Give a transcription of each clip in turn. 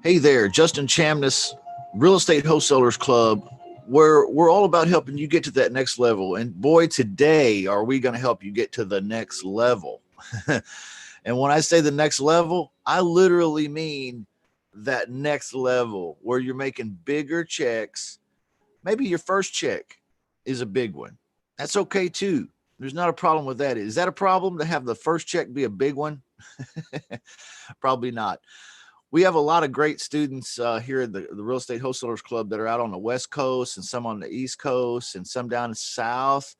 Hey there, Justin Chamness, Real Estate Wholesalers Club, where we're all about helping you get to that next level. And boy, today are we going to help you get to the next level. And when I say the next level, I literally mean that next level where you're making bigger checks. Maybe your first check is a big one. That's okay too. There's not a problem with that. Is that a problem to have the first check be a big one? Probably not. We have a lot of great students here at the Real Estate Wholesalers Club that are out on the West Coast and some on the East Coast and some down south,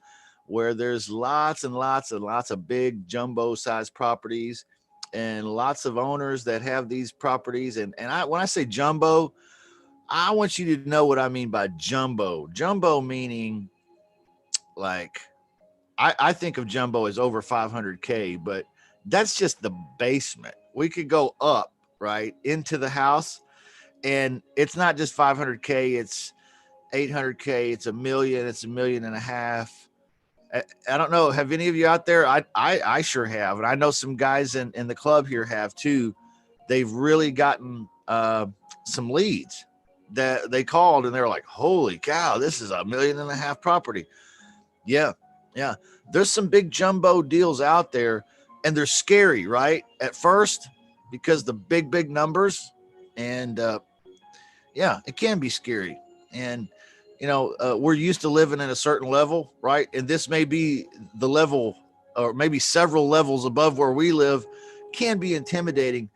where there's lots and lots and lots of big jumbo size properties and lots of owners that have these properties. And when I say jumbo, I want you to know what I mean by jumbo. Jumbo meaning like, I think of jumbo as over 500K, but that's just the basement. We could go up right into the house, and it's not just 500K, it's 800K, it's $1 million, it's $1.5 million. I don't know, have any of you out there? I sure have, and I know some guys in the club here have too. They've really gotten some leads that they called and they're like, holy cow, this is $1.5 million property. Yeah, there's some big jumbo deals out there, and they're scary right at first because the big numbers, and it can be scary. And we're used to living in a certain level, right? And this may be the level, or maybe several levels above where we live. Can be intimidating,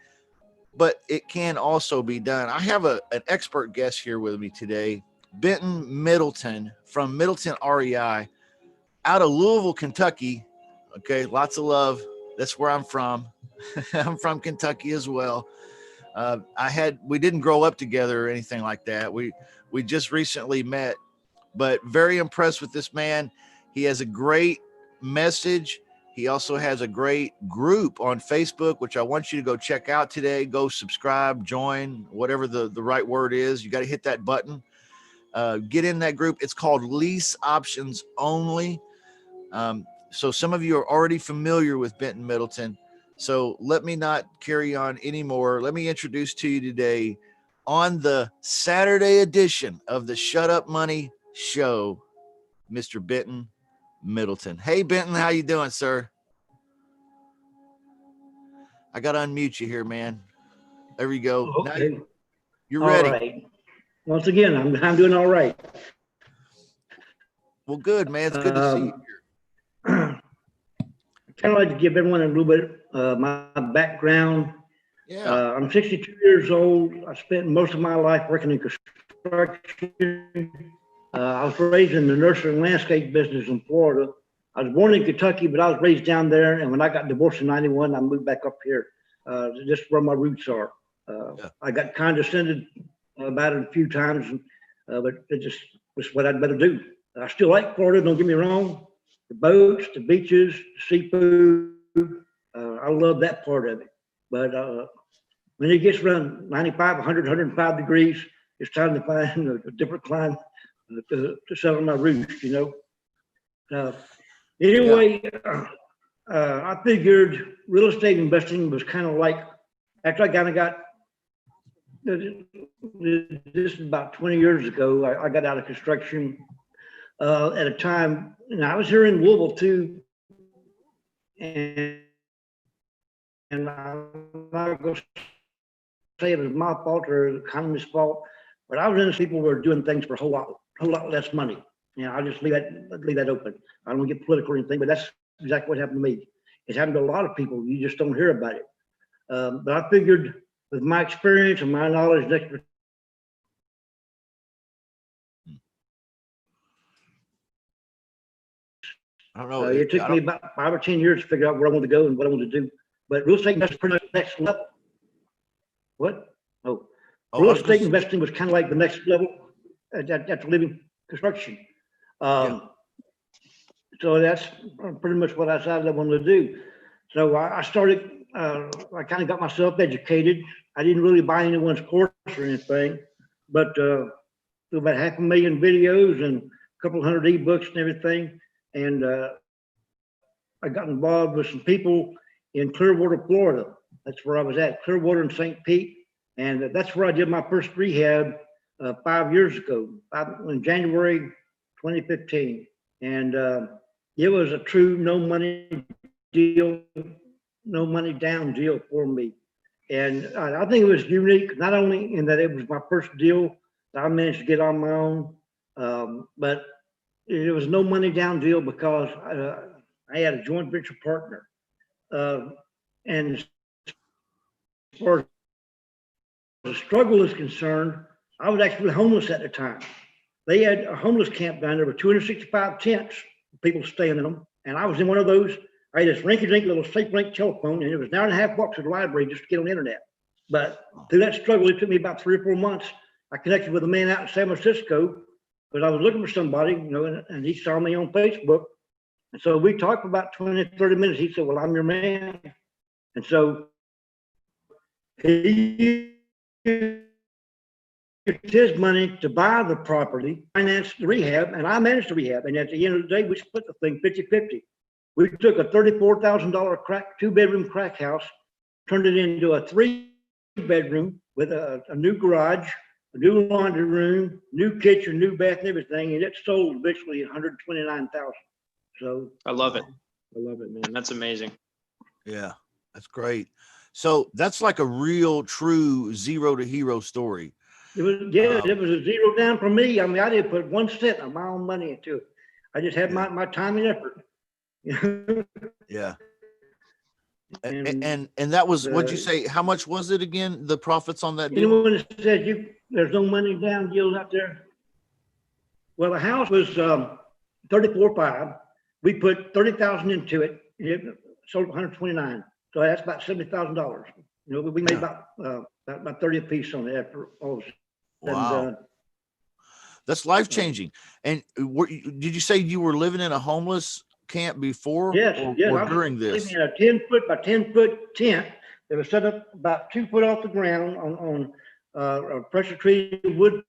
but it can also be done. I have an expert guest here with me today, Benton Middleton from Middleton REI out of Louisville, Kentucky. Okay, lots of love. That's where I'm from. I'm from Kentucky as well. We didn't grow up together or anything like that. We just recently met, but very impressed with this man. He has a great message. He also has a great group on Facebook, which I want you to go check out today. Go subscribe, join, whatever the right word is. You got to hit that button. Get in that group. It's called Lease Options Only. So some of you are already familiar with Benton Middleton. So let me not carry on anymore. Let me introduce to you today, on the Saturday edition of the Shut Up Money Show, Mr. Benton Middleton. Hey, Benton, how you doing, sir? I got to unmute you here, man. There you go. Okay. Now you're ready. All right. Once again, I'm doing all right. Well, good, man. It's good to see you here. I'd kind of like to give everyone a little bit my background. Yeah. I'm 62 years old. I spent most of my life working in construction. I was raised in the nursery and landscape business in Florida. I was born in Kentucky, but I was raised down there. And when I got divorced in '91, I moved back up here. Just where my roots are. I got condescended about it a few times, but it just was what I'd better do. I still like Florida, don't get me wrong. The boats, the beaches, the seafood, I love that part of it. But when it gets around 95, 100, 105 degrees, it's time to find a different climate to settle my roots, Anyway, I figured real estate investing was kind of like, after I kind of got, this is about 20 years ago, I got out of construction at a time, and I was here in Louisville too, and I'm not going to say it was my fault or the economist's fault, but I was in people who were doing things for a whole lot less money. I'll just leave that open. I don't want to get political or anything, but that's exactly what happened to me. It's happened to a lot of people. You just don't hear about it. But I figured with my experience and my knowledge and expertise, I don't know. It took me about 5 or 10 years to figure out where I wanted to go and what I wanted to do. But real estate investing was pretty much the next level. What? Real estate investing was kind of like the next level after leaving construction. So that's pretty much what I decided I wanted to do. So I started, I kind of got myself educated. I didn't really buy anyone's course or anything, but through about 500,000 videos and a couple hundred ebooks and everything. And I got involved with some people in Clearwater, Florida. That's where I was at, Clearwater and St. Pete. And that's where I did my first rehab 5 years ago, in January 2015. And it was a true no money deal, no money down deal for me. And I think it was unique, not only in that it was my first deal that I managed to get on my own, but it was no money down deal because I had a joint venture partner. And as far as the struggle is concerned, I was actually homeless at the time. They had a homeless camp down there with 265 tents, people staying in them. And I was in one of those. I had this rinky-dink little SafeLink telephone, and it was an hour and a half walk to the library just to get on the internet. But through that struggle, it took me about 3 or 4 months. I connected with a man out in San Francisco, but I was looking for somebody, and he saw me on Facebook. And so we talked for about 20, 30 minutes. He said, well, I'm your man. And so he used his money to buy the property, finance the rehab, and I managed the rehab. And at the end of the day, we split the thing 50-50. We took a $34,000 two-bedroom crack house, turned it into a 3-bedroom with a new garage, a new laundry room, new kitchen, new bath, and everything, and it sold eventually $129,000. So I love it. I love it, man. That's amazing. Yeah, that's great. So that's like a real, true zero to hero story. it was, it was a zero down for me. I mean, I didn't put 1 cent of my own money into it. I just had my time and effort. Yeah. And that was, what'd you say? How much was it again? The profits on that deal? Anyone that says there's no money down deals out there. Well, the house was 34.5. We put 30,000 into it. It sold 129. So that's about $70,000. We made about 30 a piece on it after all of a sudden. Wow. That's life changing. And did you say you were living in a homeless camp before? Yes, or during this? Living in a 10-foot by 10-foot tent that was set up about 2 foot off the ground on a pressure treated wood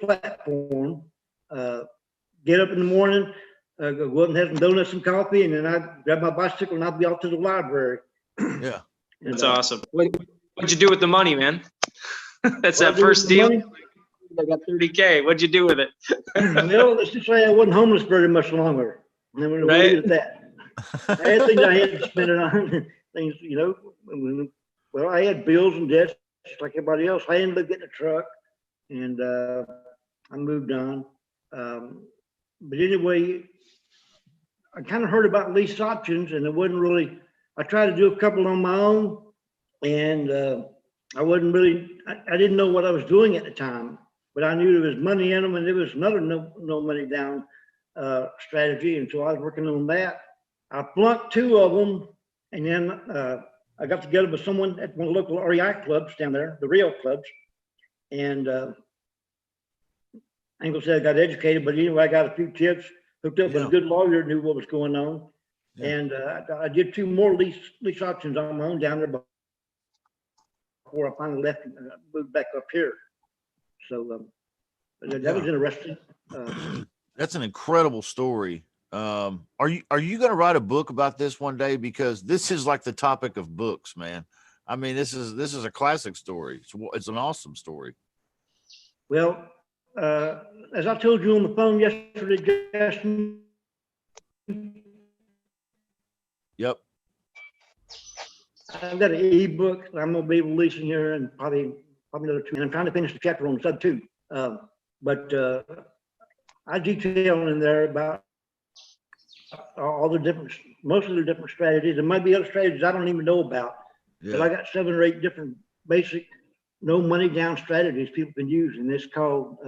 platform. Get up in the morning, go up and have some donuts and coffee, and then I'd grab my bicycle and I'd be off to the library. Yeah. That's awesome. What'd you do with the money, man? That's that first deal. Money? I got 30K. What'd you do with it? Well, let's just say I wasn't homeless very much longer. And then we'll leave it at that. I had things I had to spend it on, things, well, I had bills and debts just like everybody else. I ended up getting a truck, and I moved on. But anyway, I kind of heard about lease options, and it wasn't really, I tried to do a couple on my own, and I wasn't really, I didn't know what I was doing at the time, but I knew there was money in them, and there was another no money down strategy. And so I was working on that. I flunked 2 of them, and then I got together with someone at one of the local REI clubs down there, the Rio clubs, and I ain't gonna say I got educated, but anyway, I got a few tips, hooked up with a good lawyer, knew what was going on. Yeah. And I did 2 more lease options on my own down there before I finally left and moved back up here. So that was interesting. That's an incredible story. Are you going to write a book about this one day? Because this is like the topic of books, man. I mean, this is a classic story. It's an awesome story. Well, as I told you on the phone yesterday, Justin. Yep. I've got an ebook I'm going to be releasing here in probably another 2. And I'm trying to finish the chapter on sub 2. But I detail in there about all the most of the different strategies. There might be other strategies I don't even know about. Yeah. But I got 7 or 8 different basic no money down strategies people can use, and it's called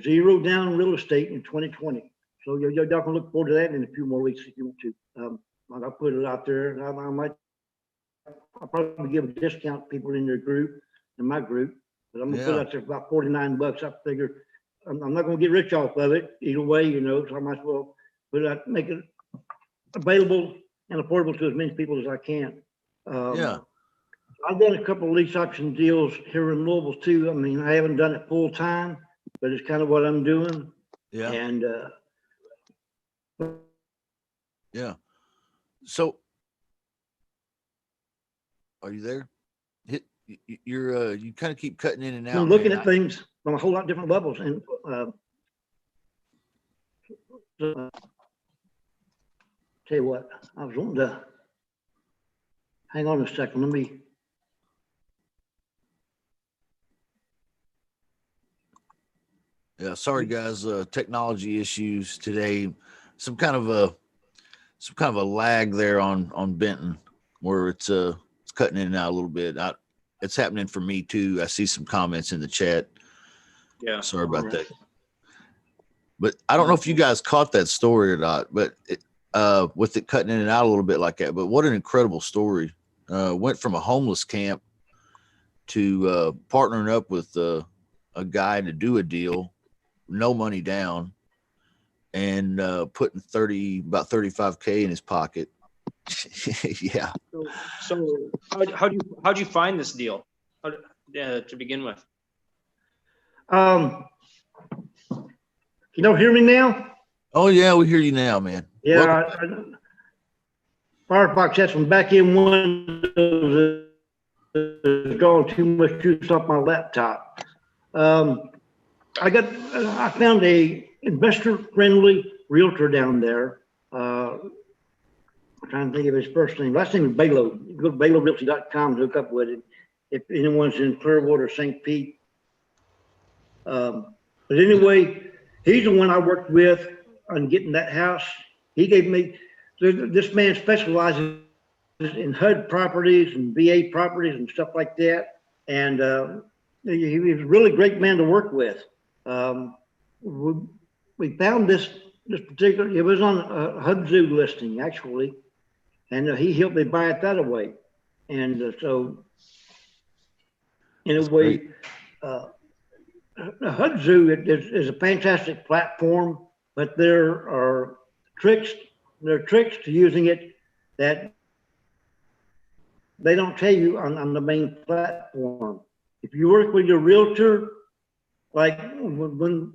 Zero Down Real Estate in 2020. So y'all can look forward to that in a few more weeks if you want to. I'll put it out there, and I'll probably give a discount to people in their group, in my group, but I'm gonna put it out there for about $49. I figure I'm not gonna get rich off of it either way, so I might as well make it available and affordable to as many people as I can. I've done a couple of lease option deals here in Louisville too. I mean, I haven't done it full time, but it's kind of what I'm doing. Yeah. And yeah. So Are you there? You kind of keep cutting in and out. I'm looking man. at things from a whole lot different levels, and tell you what, I was wanting to hang on a second. Let me. Yeah, sorry guys, technology issues today. Some kind of a lag there on Benton where it's cutting in and out a little bit. It's happening for me too. I see some comments in the chat. Yeah. Sorry about that. But I don't know if you guys caught that story or not, but with it cutting in and out a little bit like that. But what an incredible story. Went from a homeless camp to partnering up with a guy to do a deal, no money down, and putting about 35K in his pocket. Yeah. So how'd you find this deal to begin with? You don't hear me now? Oh yeah, we hear you now, man. Yeah. Firefox had some back-end windows drawing too much juice off my laptop. I found a investor-friendly realtor down there. I'm trying to think of his first name. Last name is Balo. You go to BaloRealty.com and hook up with it if anyone's in Clearwater or St. Pete. But anyway, he's the one I worked with on getting that house. He gave me, this man specializes in HUD properties and VA properties and stuff like that. And he was a really great man to work with. We found this particular, it was on a HUD Zoo listing actually. And he helped me buy it that way. And so anyway, the HUD Zoo is a fantastic platform, but there are tricks to using it that they don't tell you on the main platform. If you work with your realtor, like when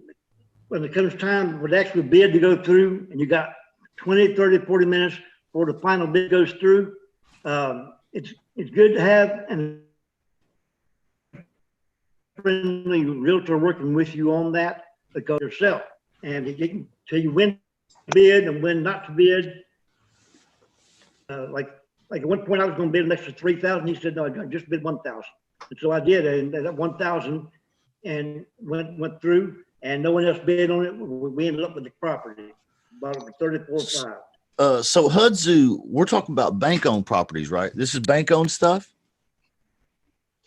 it comes time for the actual bid to go through and you got 20, 30, 40 minutes before the final bid goes through, it's good to have an friendly realtor working with you on that because yourself, and he can tell you when to bid and when not to bid. Like at one point I was going to bid an extra 3,000. He said, no, I just bid 1,000. And so I did, and that 1,000 and went through, and no one else bid on it. We ended up with the property, bought it for 34.5. So HUD Zoo, we're talking about bank-owned properties, right? This is bank-owned stuff?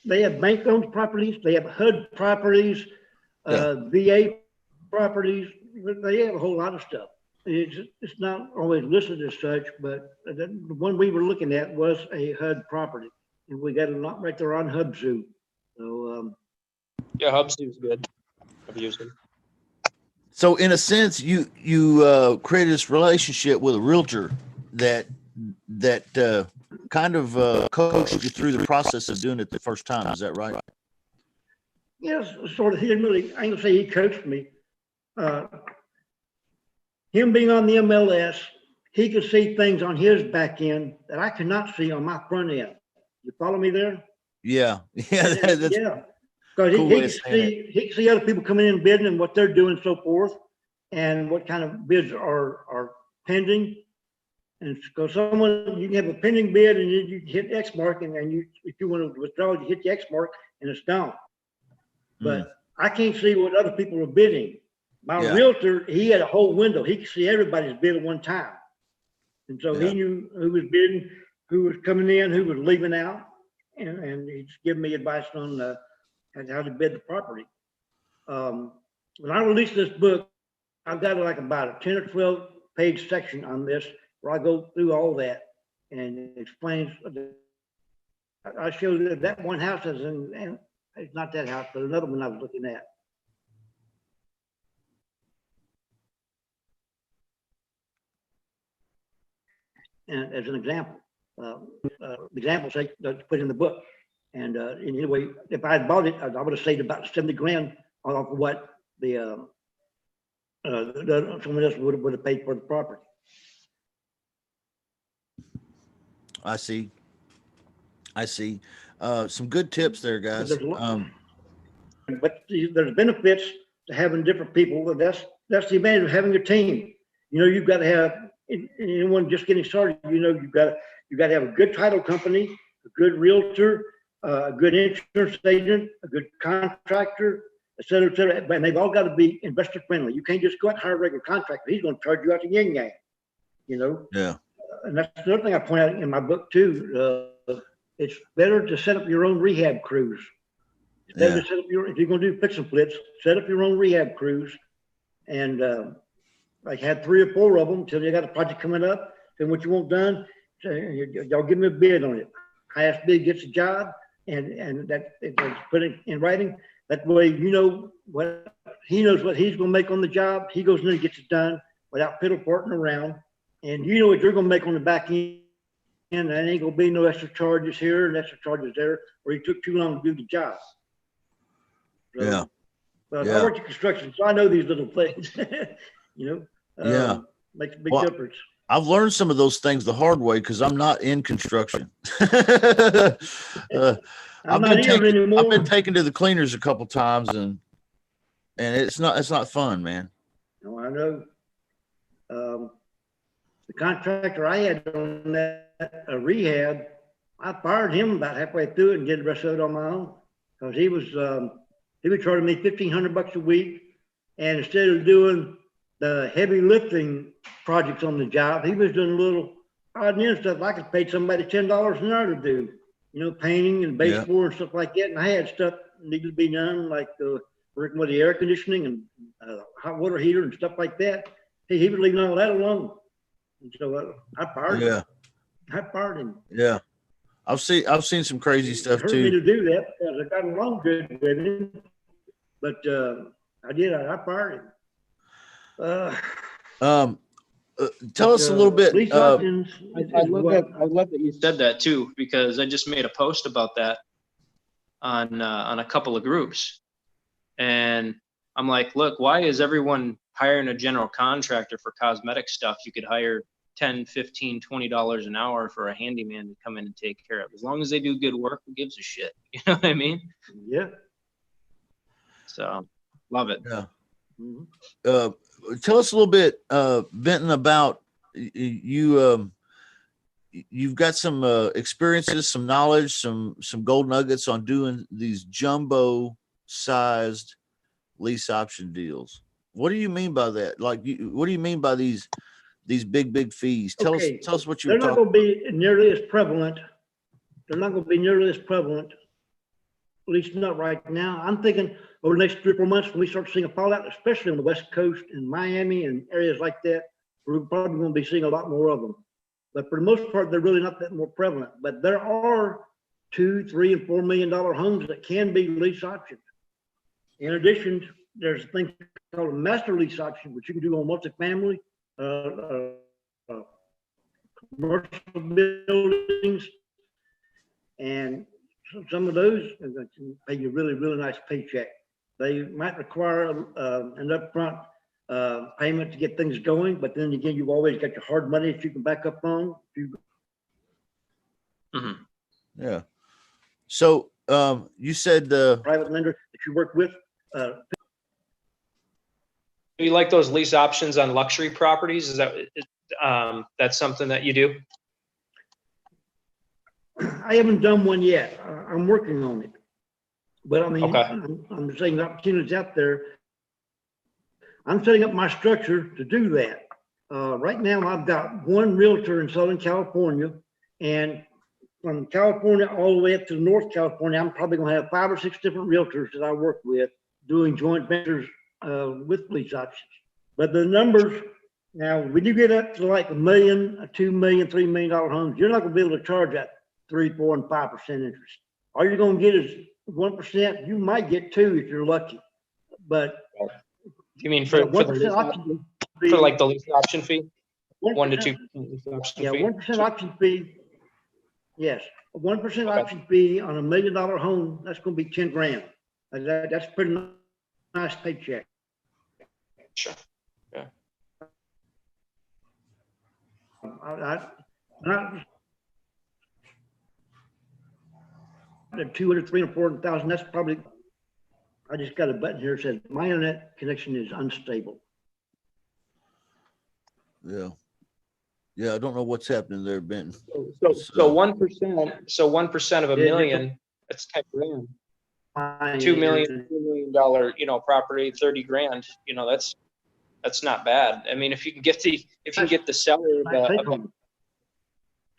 They have bank-owned properties. They have HUD properties, VA properties. They have a whole lot of stuff. It's not always listed as such, but the one we were looking at was a HUD property, and we got a lot right there on HUD Zoo. So Yeah, HubZoo's good. I've used them. So in a sense, you created this relationship with a realtor that kind of coached you through the process of doing it the first time. Is that right? yes, sort of. He didn't really. I ain't gonna say he coached me. Him being on the MLS, he could see things on his back end that I could not see on my front end. You follow me there? Yeah, yeah, that's Yeah. Because cool way of saying he can see other people coming in bidding and what they're doing and so forth, and what kind of bids are pending. And because you can have a pending bid and you hit X mark, and if you want to withdraw, you hit the X mark and it's gone. But I can't see what other people are bidding. My realtor, he had a whole window. He could see everybody's bid at one time. And so he knew who was bidding, who was coming in, who was leaving out. And he's giving me advice on how to bid the property. When I released this book, I've got like about a 10 or 12 page section on this where I go through all that and it explains. I showed that one house and it's not that house, but another one I was looking at. And as an example, examples I put in the book. And anyway, if I had bought it, I would have saved about 70 grand off of what someone else would have paid for the property. I see. I see. Some good tips there, But guys. there's a lot, but there's benefits to having different people. But that's the advantage of having a team. You know, you've got to have anyone just getting started. You know, you got to have a good title company, a good realtor, a good insurance agent, a good contractor, et cetera, et cetera. And they've all got to be investor friendly. You can't just go out and hire a regular contractor. He's going to charge you out the yin yang. You know. Yeah. And that's another thing I point out in my book too. It's better to set up your own rehab crews. It's better to set up if you're going to do fix and flips, set up your own rehab crews. And I had 3 or 4 of them until you got a project coming up. Then what you want done, y'all give me a bid on it. Highest bid gets a job, and that's put it in writing. That way, you know what he knows what he's going to make on the job. He goes in and gets it done without fiddle farting around. And you know what you're going to make on the back end. And there ain't gonna be no extra charges here and extra charges there, or you took too long to do the job. So, Yeah. But I worked in construction, so I know these little things. You know, makes a big difference. I've learned some of those things the hard way because I'm not in construction. I've been taken to the cleaners a couple times, and it's not fun, man. No, I know. The contractor I had on that rehab, I fired him about halfway through it and did the rest of it on my own because he was charging me $1,500 a week, and instead of doing the heavy lifting projects on the job, he was doing a little odd and end stuff. I could pay somebody $10 an hour to do, you know, painting and baseboard and stuff like that. And I had stuff that needed to be done, like working with the air conditioning and hot water heater and stuff like that. He was leaving all that alone. And so I fired him. I fired him. Yeah. I've seen some crazy stuff hurt too. Me to do that because I got along good with him, but I did. I fired him. Tell us a little bit. I love that you said that too, because I just made a post about that on a couple of groups, and I'm like, look, why is everyone hiring a general contractor for cosmetic stuff? You could hire $10, $15, $20 an hour for a handyman to come in and take care of. As long as they do good work, who gives a shit? You know what I mean? Yeah. So love it. Yeah. Tell us a little bit, Benton, about you. You've got some experiences, some knowledge, some gold nuggets on doing these jumbo sized lease option deals. What do you mean by that? Like, what do you mean by these big fees? Tell us what you were talking about. They're not going to be nearly as prevalent. They're not going to be nearly as prevalent, at least not right now. I'm thinking over the next 3 or 4 months, when we start seeing a fallout, especially on the West Coast and Miami and areas like that, we're probably going to be seeing a lot more of them. But for the most part, they're really not that more prevalent. But there are $2, $3, and $4 million homes that can be lease optioned. In addition, there's a thing called a master lease option, which you can do on multifamily, commercial buildings, and some of those can pay you a really, really nice paycheck. They might require an upfront payment to get things going, but then again, you've always got your hard money that you can back up on. Yeah. So you said the private lender that you work with. Do you like those lease options on luxury properties? Is that that's something that you do? I haven't done one yet. I'm working on it, but I mean, okay. I'm saying opportunities out there. I'm setting up my structure to do that. Right now, I've got one realtor in Southern California, and from California all the way up to North California, I'm probably going to have 5 or 6 different realtors that I work with doing joint ventures with lease options. But the numbers, now, when you get up to like $1 million, $2 million, $3 million homes, you're not going to be able to charge that 3, 4, and 5% interest. All you're going to get is 1%. You might get 2 if you're lucky. But you mean for the lease option fee, for like the lease option fee? 1 to 2% lease option fee? 1% option fee. Yes, a 1% option fee on $1 million home, that's going to be 10 grand. That's pretty nice paycheck. Sure. Yeah. at 200, 300, 400,000, that's probably, I just got a button here that says my internet connection is unstable. Yeah. Yeah, I don't know what's happening there, Benton. So 1% of a million, that's 10 grand. $2 million, you know, property, 30 grand, you know, that's not bad. I mean, if you can get the seller,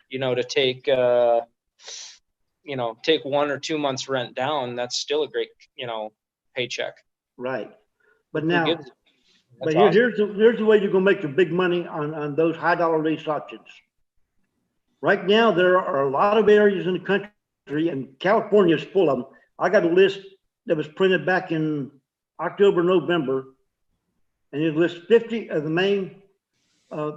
you know, to take, you know, take 1 or 2 months rent down, that's still a great, you know, paycheck. Right. But now, But here's the way you're gonna make your big money on those high dollar lease options. Right now, there are a lot of areas in the country, and California is full of them. I got a list that was printed back in October, November, and it lists 50 of the main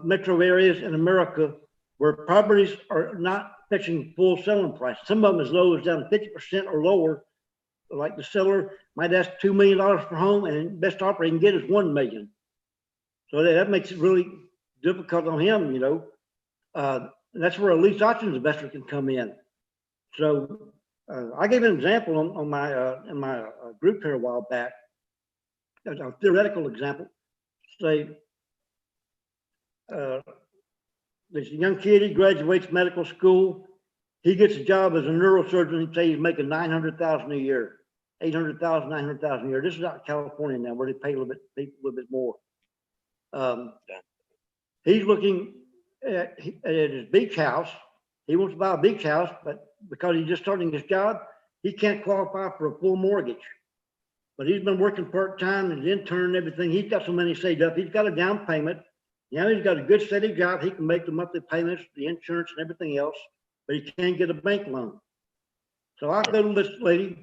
metro areas in America where properties are not fetching full selling price. Some of them as low as down to 50% or lower. Like the seller might ask $2 million per home, and best offer he can get is $1 million. So that makes it really difficult on him, you know. That's where a lease options investor can come in. So I gave an example on my in my group here a while back, a theoretical example. Say there's a young kid, he graduates medical school, he gets a job as a neurosurgeon. Say he's making $900,000 a year, $800,000, $900,000 a year. This is out in California now, where they pay a little bit more. He's looking at his beach house. He wants to buy a beach house, but because he's just starting his job, he can't qualify for a full mortgage. But he's been working part-time and intern and everything. He's got so many saved up. He's got a down payment. Now he's got a good steady job. He can make the monthly payments, the insurance and everything else, but he can't get a bank loan. So I go to this lady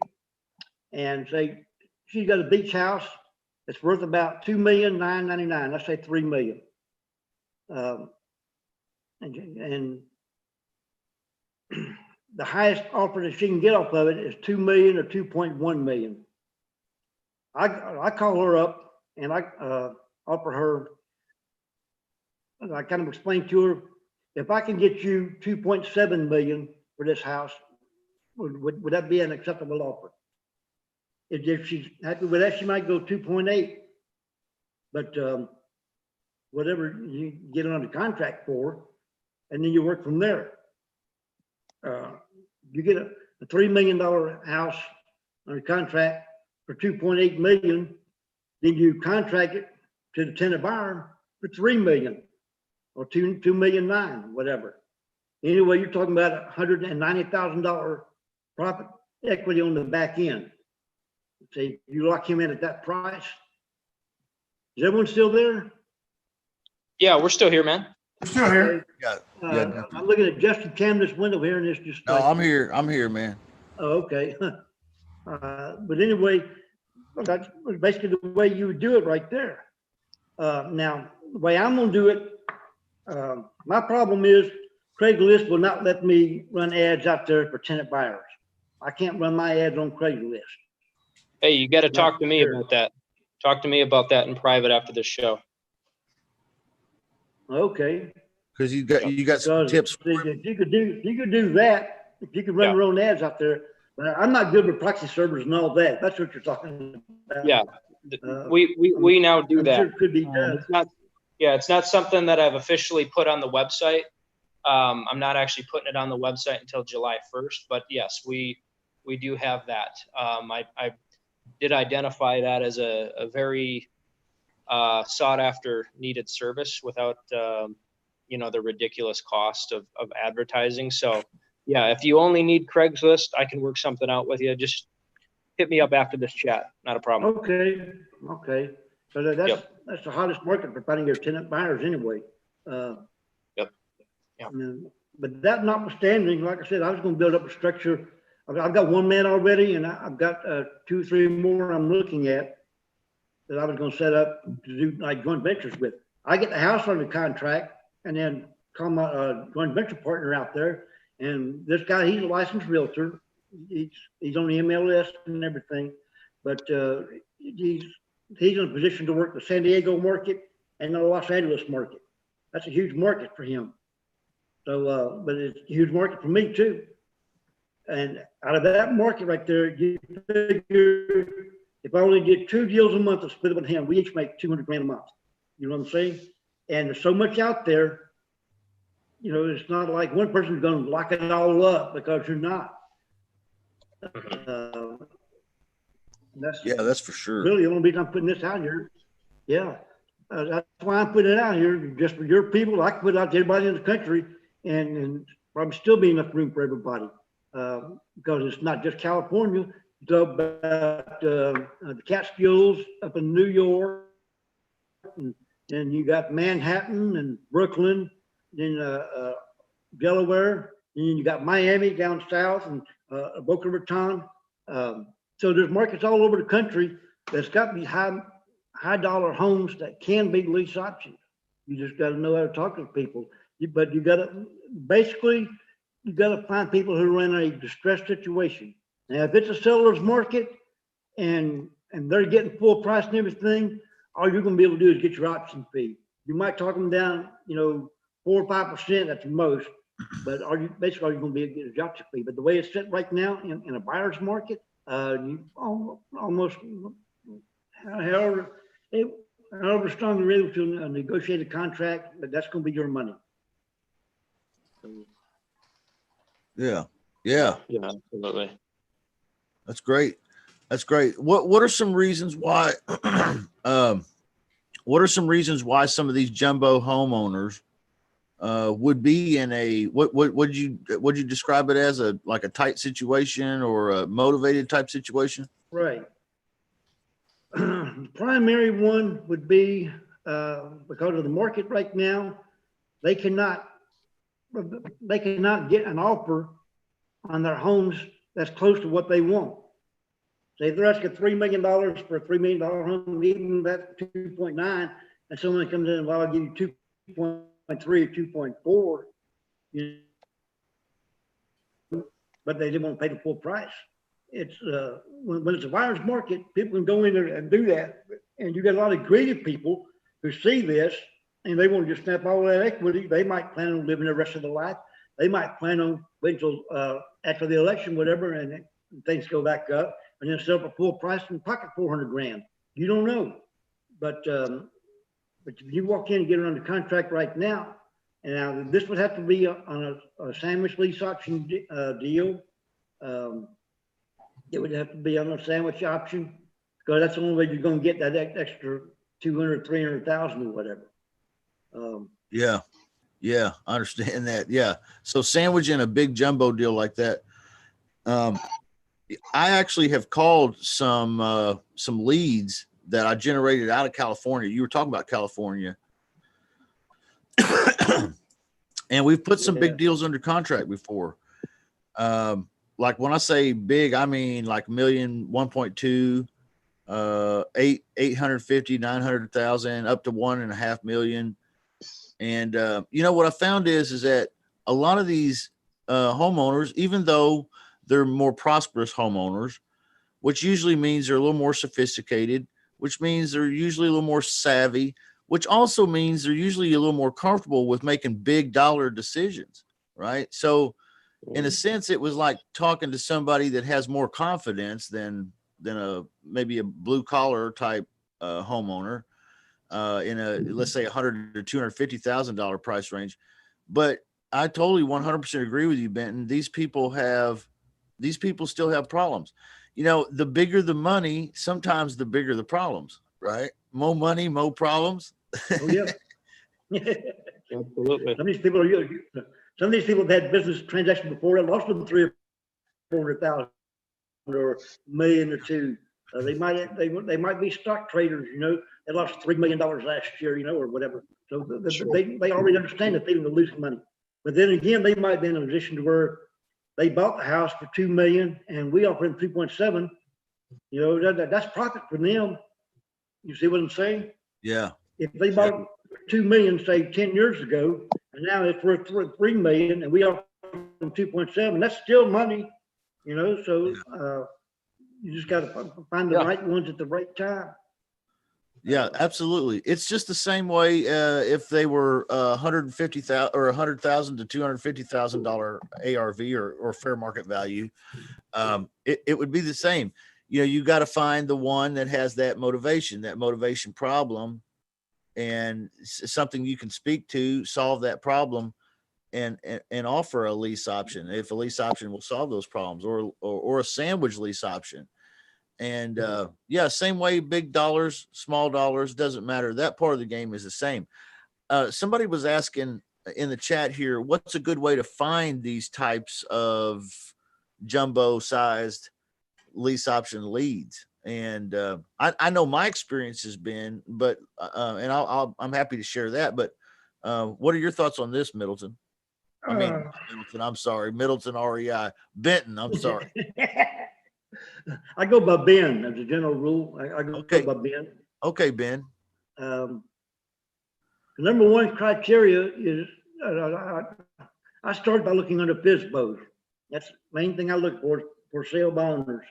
and say, she's got a beach house. It's worth about $2,999,000. Let's say $3 million. And the highest offer that she can get off of it is $2 million or $2.1 million. I call her up and I offer her, and I kind of explain to her, if I can get you $2.7 million for this house, would that be an acceptable offer? If she's happy with that, she might go 2.8, but whatever you get it under contract for, and then you work from there. You get a $3 million house under contract for $2.8 million, then you contract it to the tenant buyer for $3 million or $2.9 million, whatever. Anyway, you're talking about $190,000 profit equity on the back end. Say you lock him in at that price. Is everyone still there? Yeah, we're still here, man. We're still here. Yeah. I'm looking at Justin Camden's window here, and it's just. No, I'm here. I'm here, man. Oh, okay. But anyway, that's basically the way you would do it right there. Now, the way I'm going to do it, my problem is Craigslist will not let me run ads out there for tenant buyers. I can't run my ads on Craigslist. Hey, you got to talk to me about that. Talk to me about that in private after the show. Okay. Because you got some tips. If you could do that, if you could run your own ads out there. But I'm not good with proxy servers and all that. That's what you're talking about. Yeah, we now do that. Sure it could be done. It's not something that I've officially put on the website. I'm not actually putting it on the website until July 1st. But yes, we do have that. I did identify that as a very sought after needed service without the ridiculous cost of advertising. So yeah, if you only need Craigslist, I can work something out with you. Just hit me up after this chat. Not a problem. Okay. So that's the hottest market for finding your tenant buyers anyway. Yep. But that notwithstanding, like I said, I was going to build up a structure. I've got one man already, and I've got 2 or 3 more I'm looking at that I was going to set up to do like joint ventures with. I get the house under contract and then call my joint venture partner out there. And this guy, he's a licensed realtor. He's on the MLS and everything, but he's in a position to work the San Diego market and the Los Angeles market. That's a huge market for him. So, but it's a huge market for me too. And out of that market right there, you figure if I only did 2 deals a month and split it with him, we each make 200 grand a month. You know what I'm saying? And there's so much out there, you know, it's not like one person's going to lock it all up, because you're not. That's for sure. Really the only reason I'm putting this out here. Yeah. That's why I'm putting it out here, just for your people. I can put it out to everybody in the country, and probably still be enough room for everybody, because it's not just California. It's about the Catskills up in New York, and you got Manhattan and Brooklyn, then Delaware, and then you got Miami down south, and Boca Raton. So there's markets all over the country that's got these high dollar homes that can be lease options. You just got to know how to talk to people. But you got to basically, you got to find people who are in a distressed situation. Now, if it's a seller's market and they're getting full price and everything, all you're going to be able to do is get your option fee. You might talk them down, 4 or 5% at the most, but basically all you're going to be able to get is your option fee. But the way it's set right now in a buyer's market, you almost, however strong you're able to negotiate a contract, but that's going to be your money. Yeah. Yeah, absolutely. That's great. That's great. What are some reasons why? What are some reasons why some of these jumbo homeowners would be in a would you describe it as a tight situation or a motivated type situation? Right. The primary one would be because of the market right now, they cannot get an offer on their homes that's close to what they want. Say they're asking $3 million for a $3 million home, even that's 2.9, and someone comes in, well, I'll give you 2.3 or 2.4, but they didn't want to pay the full price. It's when it's a buyer's market, people can go in there and do that, and you got a lot of greedy people who see this and they want to just snap all that equity. They might plan on living the rest of their life. They might plan on waiting until after the election, whatever, and things go back up, and then sell for full price and pocket 400 grand. You don't know, but if you walk in and get it under contract right now, and now this would have to be on a sandwich lease option deal. It would have to be on a sandwich option, because that's the only way you're going to get that extra 200, 300,000 or whatever. Yeah, I understand that. Yeah. So sandwiching a big jumbo deal like that. I actually have called some leads that I generated out of California. You were talking about California. And we've put some big deals under contract before. Like when I say big, I mean like million, 1.2, 850, 900,000, up to 1.5 million. And what I found is that a lot of these homeowners, even though they're more prosperous homeowners, which usually means they're a little more sophisticated, which means they're usually a little more savvy, which also means they're usually a little more comfortable with making big dollar decisions, right? So in a sense, it was like talking to somebody that has more confidence than maybe a blue collar type homeowner in a, let's say, $100,000 to $250,000 price range. But I totally 100% agree with you, Benton. These people still have problems. The bigger the money, sometimes the bigger the problems, right? More money, more problems. Oh yeah. Absolutely. Some of these people have had business transactions before that lost them 300,000 or 400,000 or $1 million or $2 million. They might be stock traders, they lost $3 million last year, or whatever. So they already understand the feeling of losing money. But then again, they might be in a position to where they bought the house for $2 million and we offered them 3.7. That's profit for them. You see what I'm saying? Yeah. If they bought $2 million, say 10 years ago, and now it's worth $3 million, and we offer them 2.7, that's still money, So you just got to find the right ones at the right time. Yeah, absolutely. It's just the same way if they were 150,000 or 100,000 to $250,000 ARV or fair market value. It would be the same. You know, you got to find the one that has that motivation problem, and something you can speak to, solve that problem, and offer a lease option if a lease option will solve those problems, or a sandwich lease option. And yeah, same way, big dollars, small dollars, doesn't matter. That part of the game is the same. Somebody was asking in the chat here, what's a good way to find these types of jumbo sized lease option leads? And I know my experience has been, but and I'm happy to share that. But what are your thoughts on this, Middleton? I mean, Middleton. I'm sorry, Middleton REI. Benton. I'm sorry. I go by Ben as a general rule. I go by Ben. Okay, Ben. The number one criteria is I started by looking under FSBOs. That's the main thing I look for sale by owners.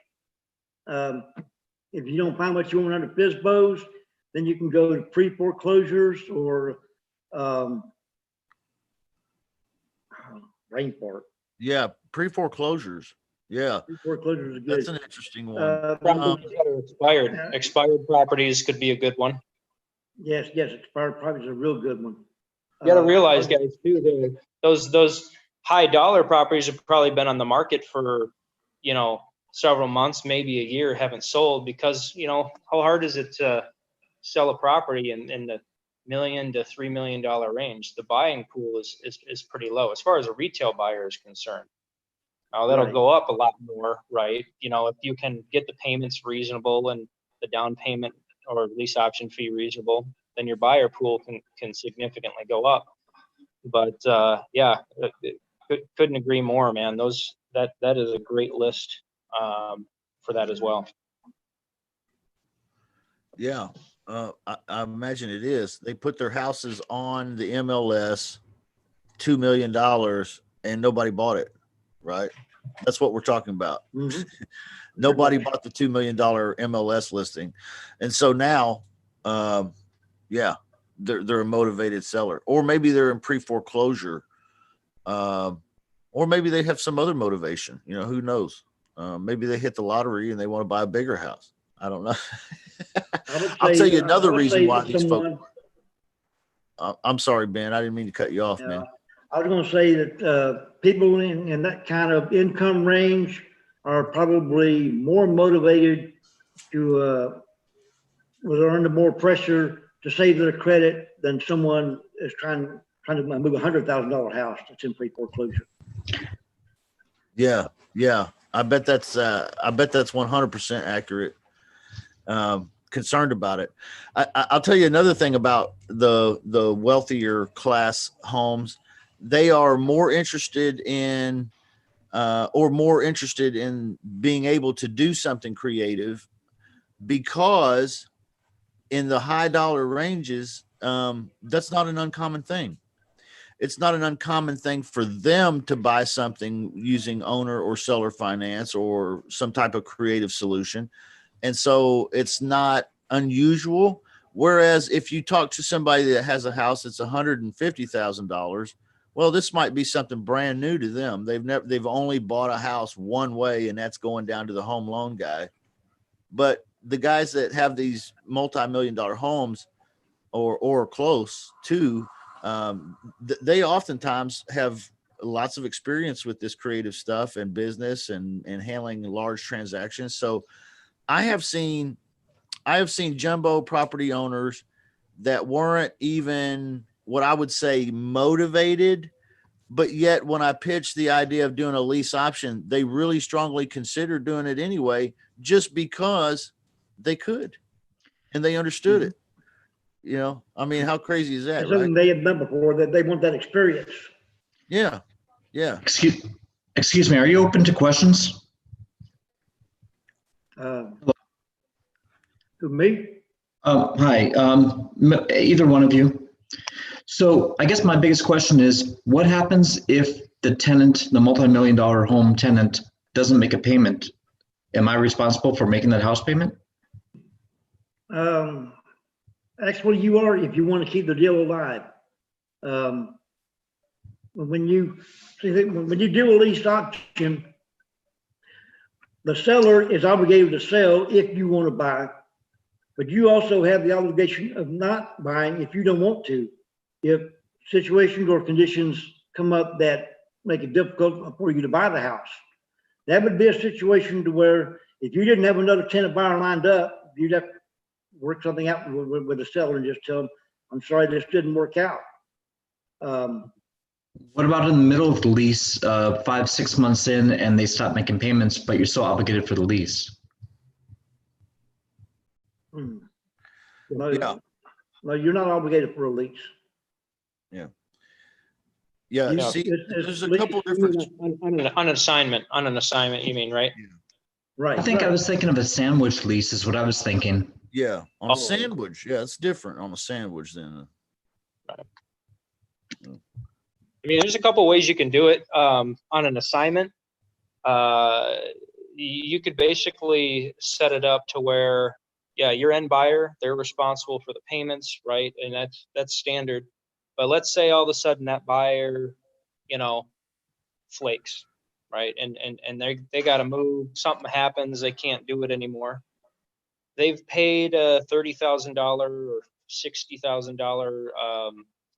If you don't find what you want under FSBOs, then you can go to pre-foreclosures or Rainforest. Yeah, pre-foreclosures. Yeah, foreclosures is good. That's an interesting one. Properties that are expired. Expired properties could be a good one. Yes, expired properties are a real good one. You got to realize, guys, too, those high dollar properties have probably been on the market for, several months, maybe a year, haven't sold because, how hard is it to sell a property in the $1 million to $3 million range? The buying pool is pretty low as far as a retail buyer is concerned. That'll go up a lot more, right? If you can get the payments reasonable and the down payment or lease option fee reasonable, then your buyer pool can significantly go up. But yeah, couldn't agree more, man. That is a great list for that as well. Yeah, I imagine it is. They put their houses on the MLS, $2 million, and nobody bought it, right? That's what we're talking about. Mm-hmm. Nobody bought the $2 million MLS listing. And so now, yeah, they're a motivated seller, or maybe they're in pre-foreclosure, or maybe they have some other motivation, who knows? Maybe they hit the lottery and they want to buy a bigger house. I don't know. I'll tell you another reason why these folks. I'm sorry, Ben. I didn't mean to cut you off, man. I was going to say that people in that kind of income range are probably more motivated to, they're under more pressure to save their credit than someone is trying to move $100,000 house that's in pre-foreclosure. Yeah. I bet that's 100% accurate. Concerned about it. I'll tell you another thing about the wealthier class homes. They are more interested in being able to do something creative, because in the high dollar ranges, that's not an uncommon thing. It's not an uncommon thing for them to buy something using owner or seller finance or some type of creative solution. And so it's not unusual. Whereas if you talk to somebody that has a house that's $150,000, well, this might be something brand new to them. They've only bought a house one way, and that's going down to the home loan guy. But the guys that have these multi-million-dollar homes or close to, they oftentimes have lots of experience with this creative stuff and business and handling large transactions. So I have seen jumbo property owners that weren't even what I would say motivated, but yet when I pitched the idea of doing a lease option, they really strongly considered doing it anyway, just because they could and they understood it. I mean, how crazy is that? Something they had done before, that they want that experience. Yeah. Excuse me. Are you open to questions? To me? Hi. Either one of you. So I guess my biggest question is, what happens if the tenant, the multi-million-dollar home tenant, doesn't make a payment? Am I responsible for making that house payment? that's where you are if you want to keep the deal alive. When you do a lease auction, the seller is obligated to sell if you want to buy, but you also have the obligation of not buying if you don't want to. If situations or conditions come up that make it difficult for you to buy the house, that would be a situation to where if you didn't have another tenant buyer lined up, you'd have to work something out with the seller and just tell them, I'm sorry, this didn't work out. What about in the middle of the lease, 5-6 months in, and they stop making payments, but you're still obligated for the lease? No, Yeah. no, you're not obligated for a lease. Yeah. You- See, it's there's a lease- couple different. On an assignment, you mean, right? Right. I think I right. was thinking of a sandwich lease is what I was thinking. Yeah, on Oh. a sandwich. Yeah, it's different on a sandwich than. I mean, there's a couple ways you can do it. On an assignment, you could basically set it up to where, yeah, your end buyer, they're responsible for the payments, right? And that's standard. But let's say all of a sudden that buyer, flakes, right? And they got to move. Something happens, they can't do it anymore. They've paid a $30,000 or $60,000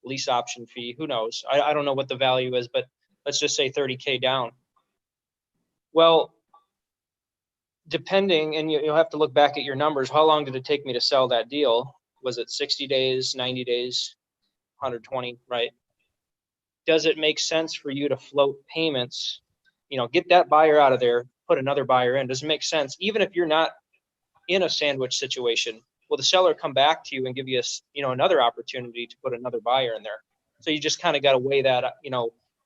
lease option fee. Who knows? I don't know what the value is, but let's just say 30K down. Well, depending, and you'll have to look back at your numbers. How long did it take me to sell that deal? Was it 60 days, 90 days, 120, right? Does it make sense for you to float payments, get that buyer out of there, put another buyer in? Does it make sense? Even if you're not in a sandwich situation, will the seller come back to you and give you another opportunity to put another buyer in there? So you just kind of got to weigh that,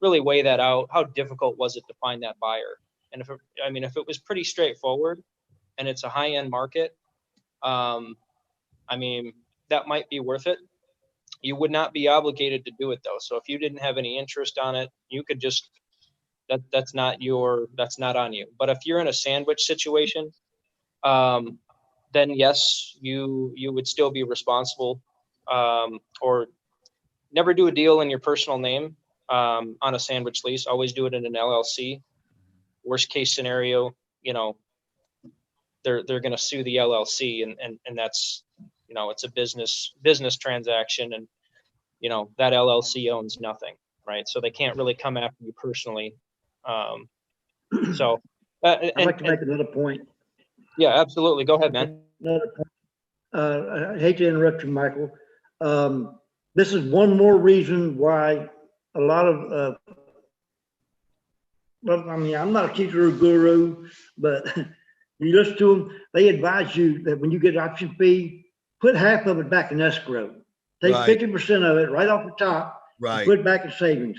really weigh that out. How difficult was it to find that buyer? And if it was pretty straightforward and it's a high-end market, that might be worth it. You would not be obligated to do it though. So if you didn't have any interest on it, you could just, that's not on you. But if you're in a sandwich situation, then yes, you would still be responsible, or never do a deal in your personal name on a sandwich lease. Always do it in an LLC. Worst case scenario, they're going to sue the LLC, and that's, it's a business transaction, and that LLC owns nothing, right? So they can't really come after you personally. So I'd like to make another point. Yeah, absolutely. Go ahead, man. Another point. I hate to interrupt you, Michael. This is one more reason why a lot of, I'm not a teacher or guru, but you listen to them, they advise you that when you get an option fee, put half of it back in escrow. Take Right. 50% of it right off the top, Right. put it back in savings,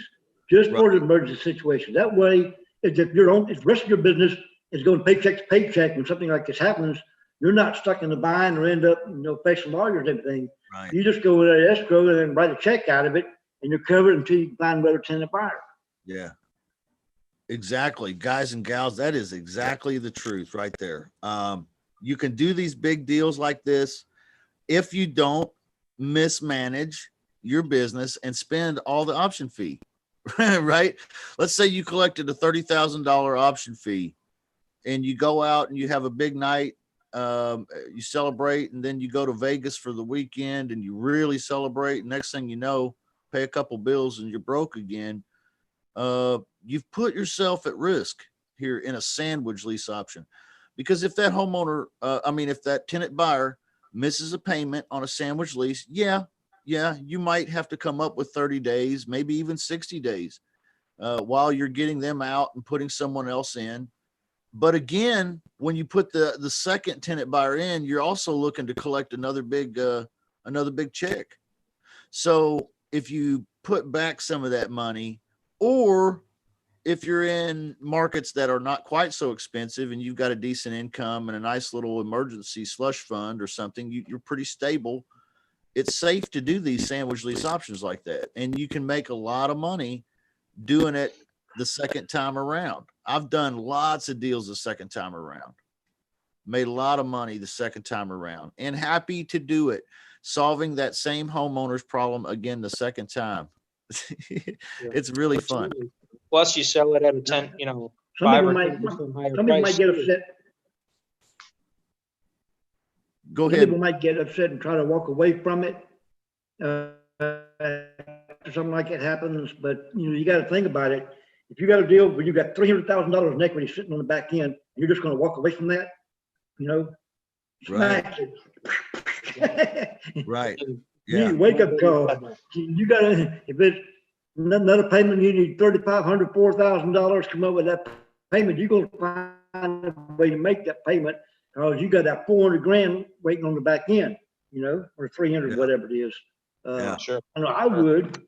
just for the emergency situation. That way, if the rest of your business is going paycheck to paycheck when something like this happens, you're not stuck in the bind or end up, facing lawyers and everything. Right. You just go with an escrow and then write a check out of it, and you're covered until you find another tenant buyer. Yeah. Exactly. Guys and gals, that is exactly the truth right there. You can do these big deals like this if you don't mismanage your business and spend all the option fee, right? Let's say you collected a $30,000 option fee and you go out and you have a big night, you celebrate, and then you go to Vegas for the weekend and you really celebrate. Next thing you know, pay a couple bills and you're broke again. You've put yourself at risk here in a sandwich lease option, because if that homeowner, if that tenant buyer misses a payment on a sandwich lease, you might have to come up with 30 days, maybe even 60 days, while you're getting them out and putting someone else in. But again, when you put the second tenant buyer in, you're also looking to collect another big check. So if you put back some of that money, or if you're in markets that are not quite so expensive and you've got a decent income and a nice little emergency slush fund or something, you're pretty stable. It's safe to do these sandwich lease options like that. And you can make a lot of money doing it the second time around. I've done lots of deals the second time around, made a lot of money the second time around, and happy to do it. solving that same homeowner's problem again the second time. It's really fun. Plus you sell it at a 10, Some 5 people or might, 10% higher some people might price. get upset. Go Some ahead. people might get upset and try to walk away from it. Something like it happens, but you got to think about it. If you got a deal where you got $300,000 in equity sitting on the back end, you're just going to walk away from that, smack it. Right. You Yeah. need a wake up call. You got to, if it's another payment, you need $3,500, $4,000 come up with that payment. You're going to find a way to make that payment because you got that 400 grand waiting on the back end, or 300, Yeah. whatever it is. Yeah. Sure. I know I would.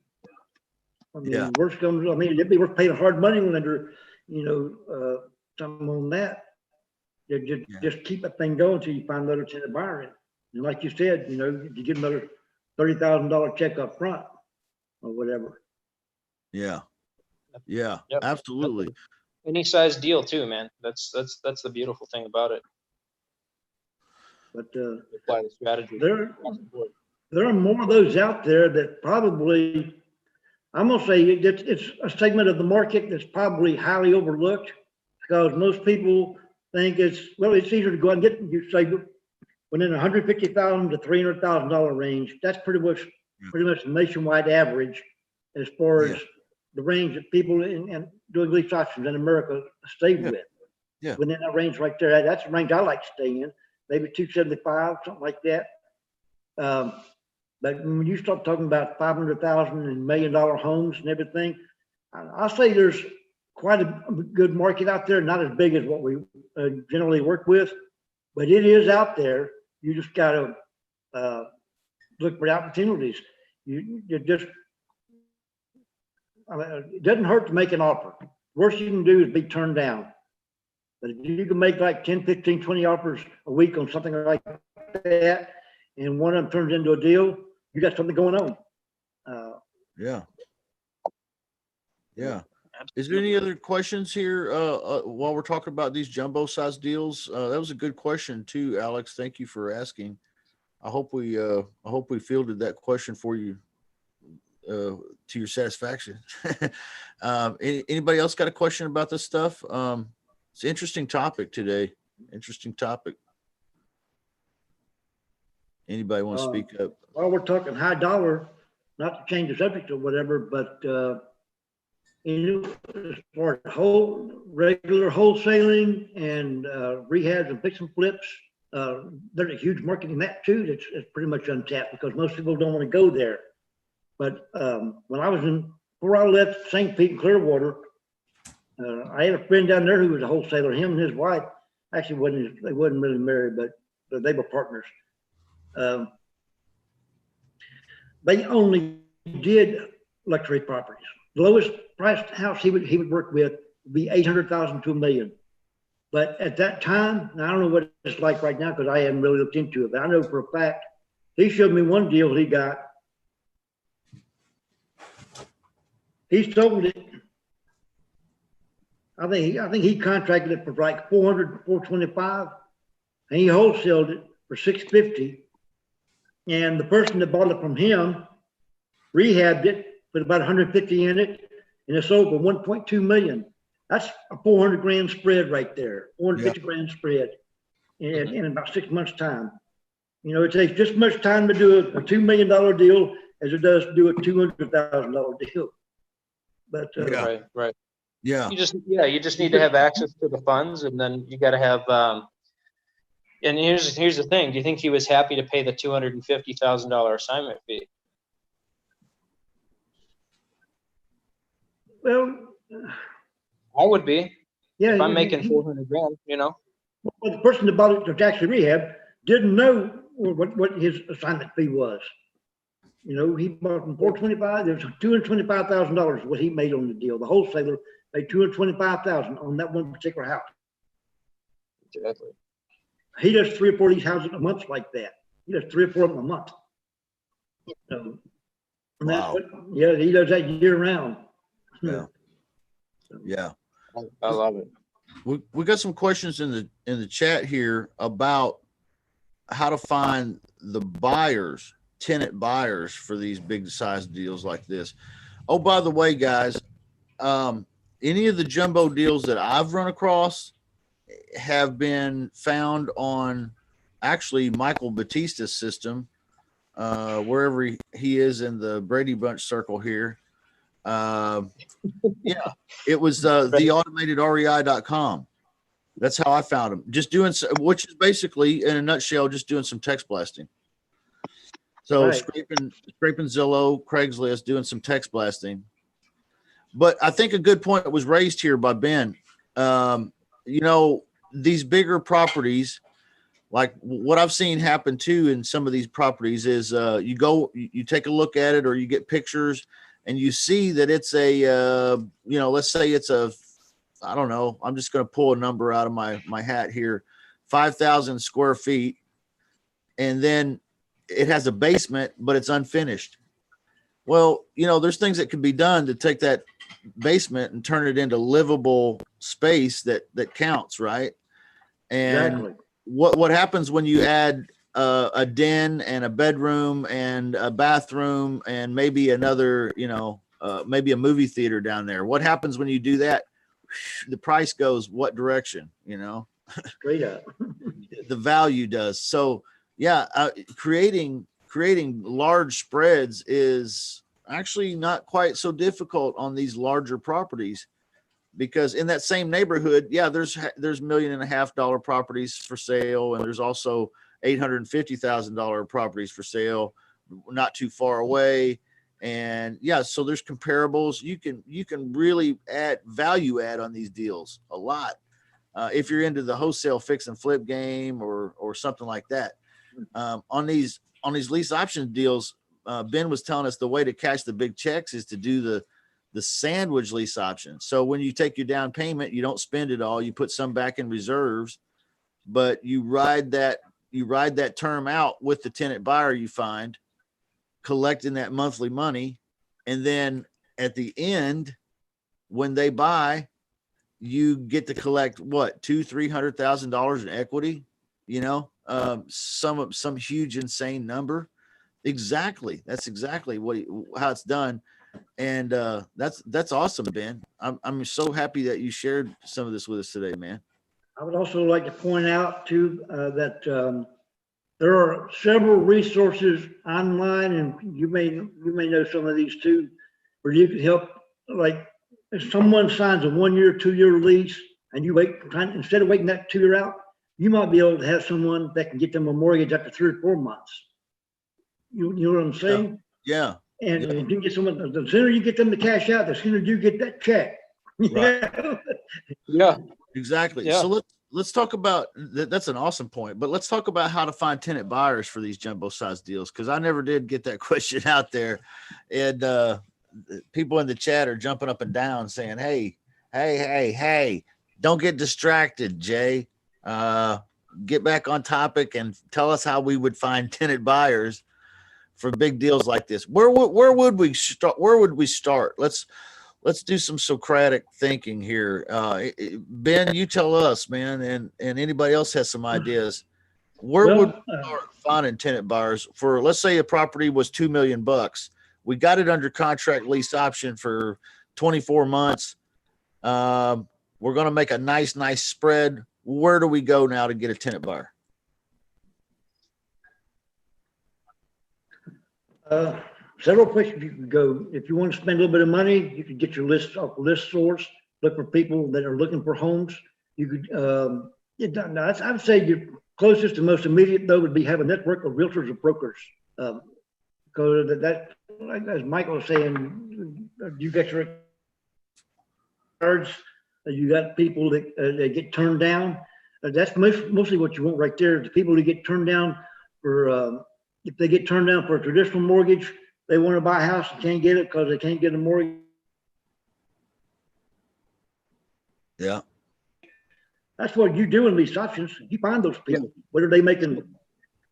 I mean, Yeah. worst comes, it'd be worth paying hard money when they're, something on that. Just keep that thing going until you find another tenant buyer in. And like you said, if you get another $30,000 check up front or whatever. Yeah. Yeah. Yep. Absolutely. Any size deal too, man. That's the beautiful thing about it. But Apply the strategy. there are more of those out there that probably, I'm gonna say it's a segment of the market that's probably highly overlooked because most people think it's easier to go out and get, you say, within $150,000 to $300,000 range. That's pretty much the nationwide average as far as the range that people and doing lease options in America stay with. Yeah. Within that range right there, that's the range I like to stay in. Maybe 275, something like that. But when you start talking about 500,000 and $1 million homes and everything, I'll say there's quite a good market out there. Not as big as what we generally work with, but it is out there. You just got to look for opportunities. It doesn't hurt to make an offer. Worst you can do is be turned down. But if you can make like 10, 15, 20 offers a week on something like that, and one of them turns into a deal, you got something going on. Yeah. Yeah. Is there any other questions here while we're talking about these jumbo size deals? That was a good question too, Alex. Thank you for asking. I hope we fielded that question for you to your satisfaction. Anybody else got a question about this stuff? It's an interesting topic today. Interesting topic. Anybody want to speak up? Well, we're talking high dollar, not to change the subject or whatever, but as far as regular wholesaling and rehabs and fix and flips, there's a huge market in that too. It's pretty much untapped because most people don't want to go there. But when I was before I left St. Pete and Clearwater, I had a friend down there who was a wholesaler. Him and his wife actually they wasn't really married, but they were partners. They only did luxury properties. The lowest priced house he would work with would be 800,000 to $1 million. But at that time, and I don't know what it's like right now because I haven't really looked into it, but I know for a fact he showed me one deal he got. He sold it. I think he contracted it for like 400, 425, and he wholesaled it for 650. And the person that bought it from him rehabbed it, put about 150 in it, and it sold for 1.2 million. That's a 400 grand spread right there, 450 grand spread in about 6 months' time. It takes just as much time to do a $2 million deal as it does to do a $200,000 deal. But Right. Yeah. You just need to have access to the funds, and then you got to have. And here's the thing: do you think he was happy to pay the $250,000 assignment fee? Well, I would be. yeah. If I'm making 400 grand, Well, the person that bought it to actually rehab didn't know what his assignment fee was. He bought from 425. There's $225,000 what he made on the deal. The wholesaler made $225,000 on that one particular house. Exactly. He does 3 or 4 of these houses a month like that. He does 3 or 4 of them a month. So, and Wow. He does that year round. Yeah. Yeah. I love it. We got some questions in the chat here about how to find the buyers tenant buyers for these big size deals like this. Oh, by the way, guys, any of the jumbo deals that I've run across have been found on actually Michael Batista's system, wherever he is in the Brady Bunch circle here. Yeah, it was theautomatedrei.com. That's how I found him. Just doing, which is basically in a nutshell, just doing some text blasting. So Right. scraping Zillow, Craigslist, doing some text blasting. But I think a good point was raised here by Ben. You know, these bigger properties, like what I've seen happen too in some of these properties is you take a look at it or you get pictures and you see that it's a, you know, let's say it's a, I don't know, I'm just going to pull a number out of my hat here, 5,000 square feet. And then it has a basement, but it's unfinished. Well, you know, there's things that can be done to take that basement and turn it into livable space that counts, right? And Exactly. what happens when you add a den and a bedroom and a bathroom and maybe another, you know, maybe a movie theater down there? What happens when you do that? The price goes what direction, you know? Straight up. The value does. So yeah, creating large spreads is actually not quite so difficult on these larger properties, because in that same neighborhood, yeah, there's $1.5 million properties for sale, and there's also $850,000 properties for sale not too far away. And yeah, so there's comparables. You can really add value on these deals a lot if you're into the wholesale fix and flip game or something like that. On these lease option deals, Ben was telling us the way to cash the big checks is to do the sandwich lease option. So when you take your down payment, you don't spend it all. You put some back in reserves, but you ride that term out with the tenant buyer you find, collecting that monthly money. And then at the end, when they buy, you get to collect what, $200,000-$300,000 in equity, you know, some huge, insane number. Exactly. That's exactly how it's done. And that's awesome, Ben. I'm so happy that you shared some of this with us today, man. I would also like to point out too that there are several resources online, and you may know some of these too, where you can help. Like if someone signs a 1 year, 2 year lease, and you wait, instead of waiting that 2 year out, you might be able to have someone that can get them a mortgage after 3 or 4 months. You know what I'm saying? Yeah. And if you can get someone, the sooner you get them to cash out, the sooner you get that check. Right. Yeah. Exactly. Yeah. So let's talk about that's an awesome point, but let's talk about how to find tenant buyers for these jumbo size deals, because I never did get that question out there. And people in the chat are jumping up and down saying, hey, don't get distracted, Jay. Get back on topic and tell us how we would find tenant buyers for big deals like this. Where would we start? Where would we start? Let's do some Socratic thinking here. Ben, you tell us, man, and anybody else has some ideas. Where would we start finding tenant buyers for, let's say a property was $2 million. We got it under contract lease option for 24 months. We're going to make a nice spread. Where do we go now to get a tenant buyer? Several places you can go. If you want to spend a little bit of money, you could get your list off list source, look for people that are looking for homes. You could, I'd say your closest and most immediate though would be have a network of realtors or brokers. Because that, as Michael was saying, you got your cards, you got people that get turned down. That's mostly what you want right there. The people who get turned down for, if they get turned down for a traditional mortgage, they want to buy a house and can't get it because they can't get a mortgage. Yeah. That's what you do in lease options. You find those people. Yeah. What are they making?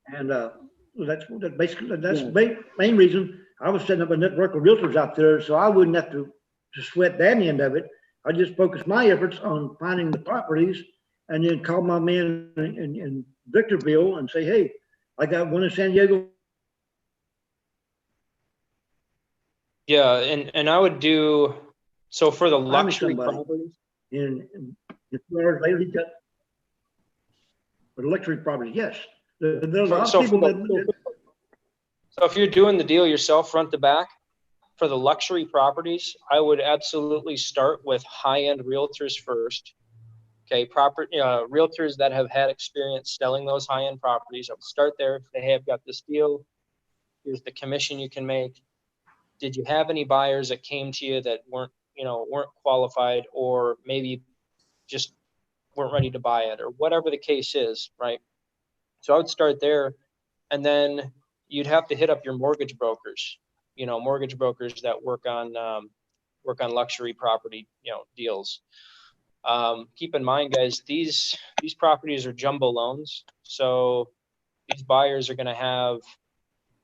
And that's the main reason I was setting up a network of realtors out there, so I wouldn't have to sweat that end of it. I just focus my efforts on finding the properties and then call my man in Victorville and say, hey, I got one in San Diego Yeah, and I would do, so for the Find me luxury somebody. properties, In Florida, lately, for luxury properties, yes. There's a lot so of people so if you're doing the deal yourself front to back, for the luxury properties, I would absolutely start with high-end realtors first. Okay, realtors that have had experience selling those high-end properties. I would start there. If they have got this deal, here's the commission you can make. Did you have any buyers that came to you that weren't qualified, or maybe just weren't ready to buy it, or whatever the case is, right? So I would start there, and then you'd have to hit up your mortgage brokers. Mortgage brokers that work on luxury property, deals. Keep in mind, guys, these properties are jumbo loans, so these buyers are going to have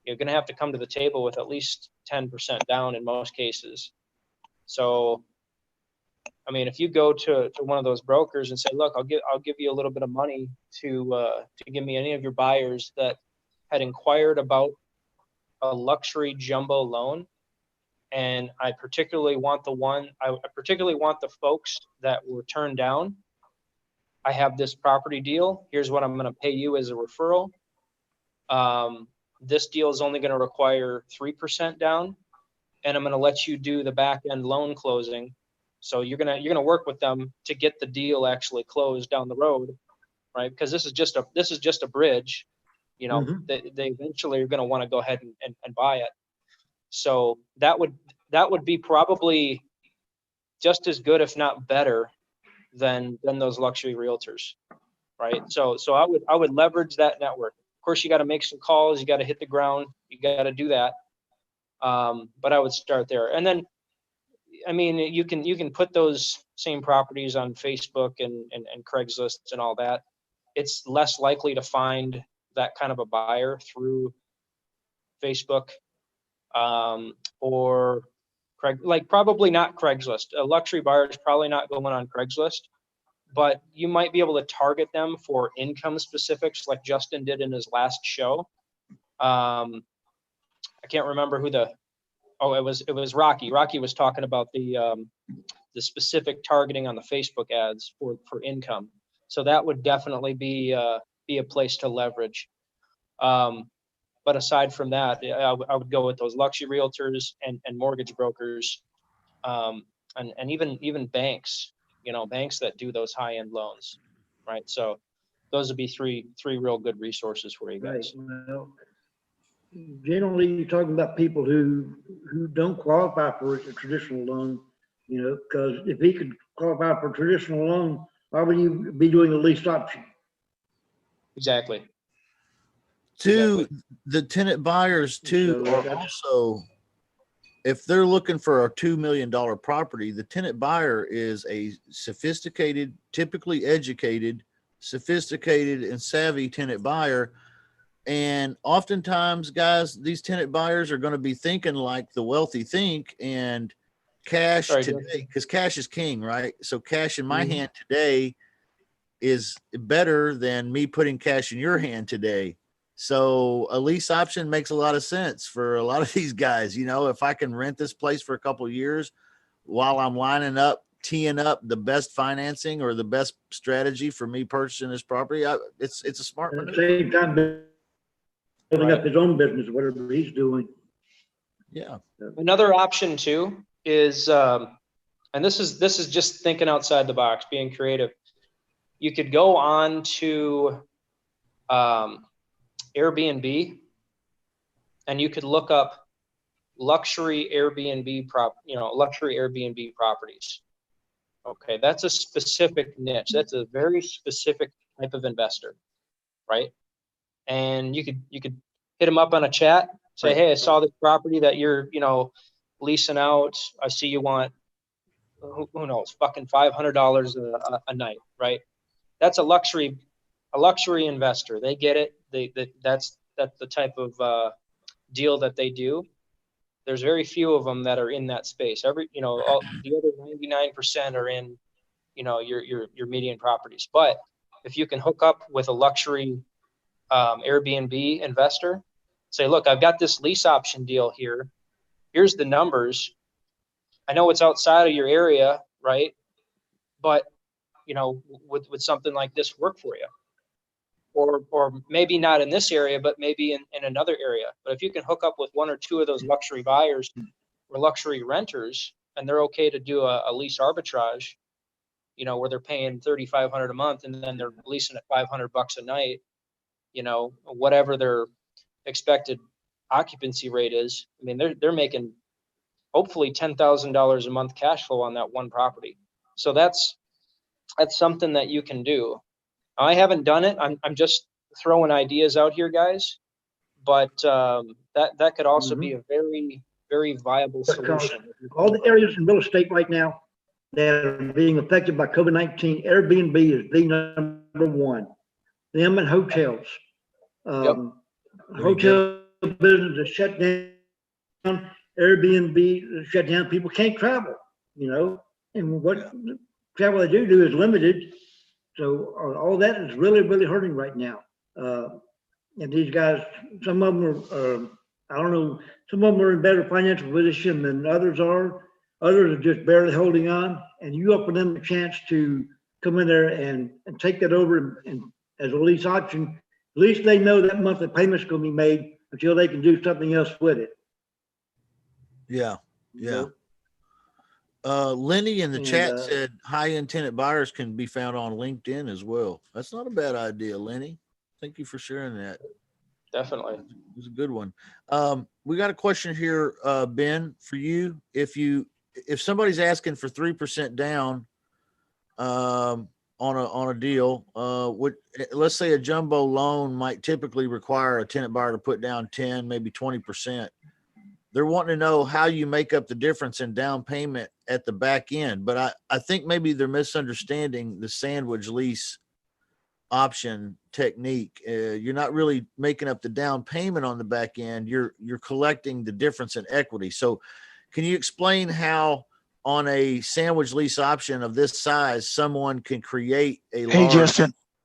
you're going to have to come to the table with at least 10% down in most cases. So, I mean, if you go to one of those brokers and say, look, I'll give you a little bit of money to give me any of your buyers that had inquired about a luxury jumbo loan, and I particularly want the folks that were turned down. I have this property deal. Here's what I'm going to pay you as a referral. This deal is only going to require 3% down, and I'm going to let you do the back end loan closing. So you're gonna work with them to get the deal actually closed down the road, right? Because this is just a bridge. They eventually are going to want to go ahead and buy it. So that would be probably just as good, if not better, than those luxury realtors, right? So I would leverage that network. Of course, you got to make some calls. You got to hit the ground. You got to do that. But I would start there, and then, I mean, you can put those same properties on Facebook and Craigslist and all that. It's less likely to find that kind of a buyer through Facebook, or probably not Craigslist. A luxury buyer is probably not going on Craigslist, but you might be able to target them for income specifics, like Justin did in his last show. I can't remember who it was Rocky. Rocky was talking about the specific targeting on the Facebook ads for income. So that would definitely be a place to leverage. But aside from that, I would go with those luxury realtors and mortgage brokers, and even banks, banks that do those high end loans, right? So those would be three real good resources for you guys. Right. Well, generally, you're talking about people who don't qualify for a traditional loan, because if he could qualify for a traditional loan, why would you be doing a lease option? Exactly. The tenant buyers too are also, if they're looking for a $2 million property, the tenant buyer is a sophisticated, typically educated, sophisticated and savvy tenant buyer. And oftentimes, guys, these tenant buyers are going to be thinking like the wealthy think, and cash today, because cash is king, right? So cash in my hand today is better than me putting cash in your hand today. So a lease option makes a lot of sense for a lot of these guys. If I can rent this place for a couple of years while I'm teeing up the best financing or the best strategy for me purchasing this property, it's a smart move. At the same time, building up his own business, whatever he's doing. Yeah. Another option too is, and this is just thinking outside the box, being creative. You could go on to Airbnb, and you could look up luxury Airbnb properties. Okay, that's a specific niche. That's a very specific type of investor, right? And you could hit them up on a chat, say, hey, I saw this property that you're leasing out. I see you want, who knows, fucking $500 a night, right? That's a luxury investor. They get it. That's the type of deal that they do. There's very few of them that are in that space. The other 99% are in, your median properties. But if you can hook up with a luxury Airbnb investor, say, look, I've got this lease option deal here. here's the numbers. I know it's outside of your area, right? But, you know, would something like this work for you? Or maybe not in this area, but maybe in another area. But if you can hook up with one or two of those luxury buyers or luxury renters, and they're okay to do a lease arbitrage, you know, where they're paying $3,500 a month and then they're leasing at $500 a night, you know, whatever their expected occupancy rate is. I mean, they're making hopefully $10,000 a month cash flow on that one property. So that's something that you can do. I haven't done it. I'm just throwing ideas out here, guys. But that could also be a very, very viable solution. All the areas in real estate right now that are being affected by COVID-19, Airbnb is the number one. Them and hotels. Hotel business is shut down. Airbnb is shut down. People can't travel, you know, and what travel they do is limited. So all that is really, really hurting right now. And these guys, some of them are, I don't know, some of them are in better financial position than others are. Others are just barely holding on. And you offer them a chance to come in there and take that over and as a lease option. At least they know that monthly payment's going to be made until they can do something else with it. Yeah. Yeah. Lenny in the chat said high-end tenant buyers can be found on LinkedIn as well. That's not a bad idea, Lenny. Thank you for sharing that. Definitely. It's a good one. We got a question here, Ben, for you. If somebody's asking for 3% down on a deal, let's say a jumbo loan might typically require a tenant buyer to put down 10, maybe 20%. They're wanting to know how you make up the difference in down payment at the back end. But I think maybe they're misunderstanding the sandwich lease option technique. You're not really making up the down payment on the back end. You're collecting the difference in equity. So can you explain how on a sandwich lease option of this size, someone can create a large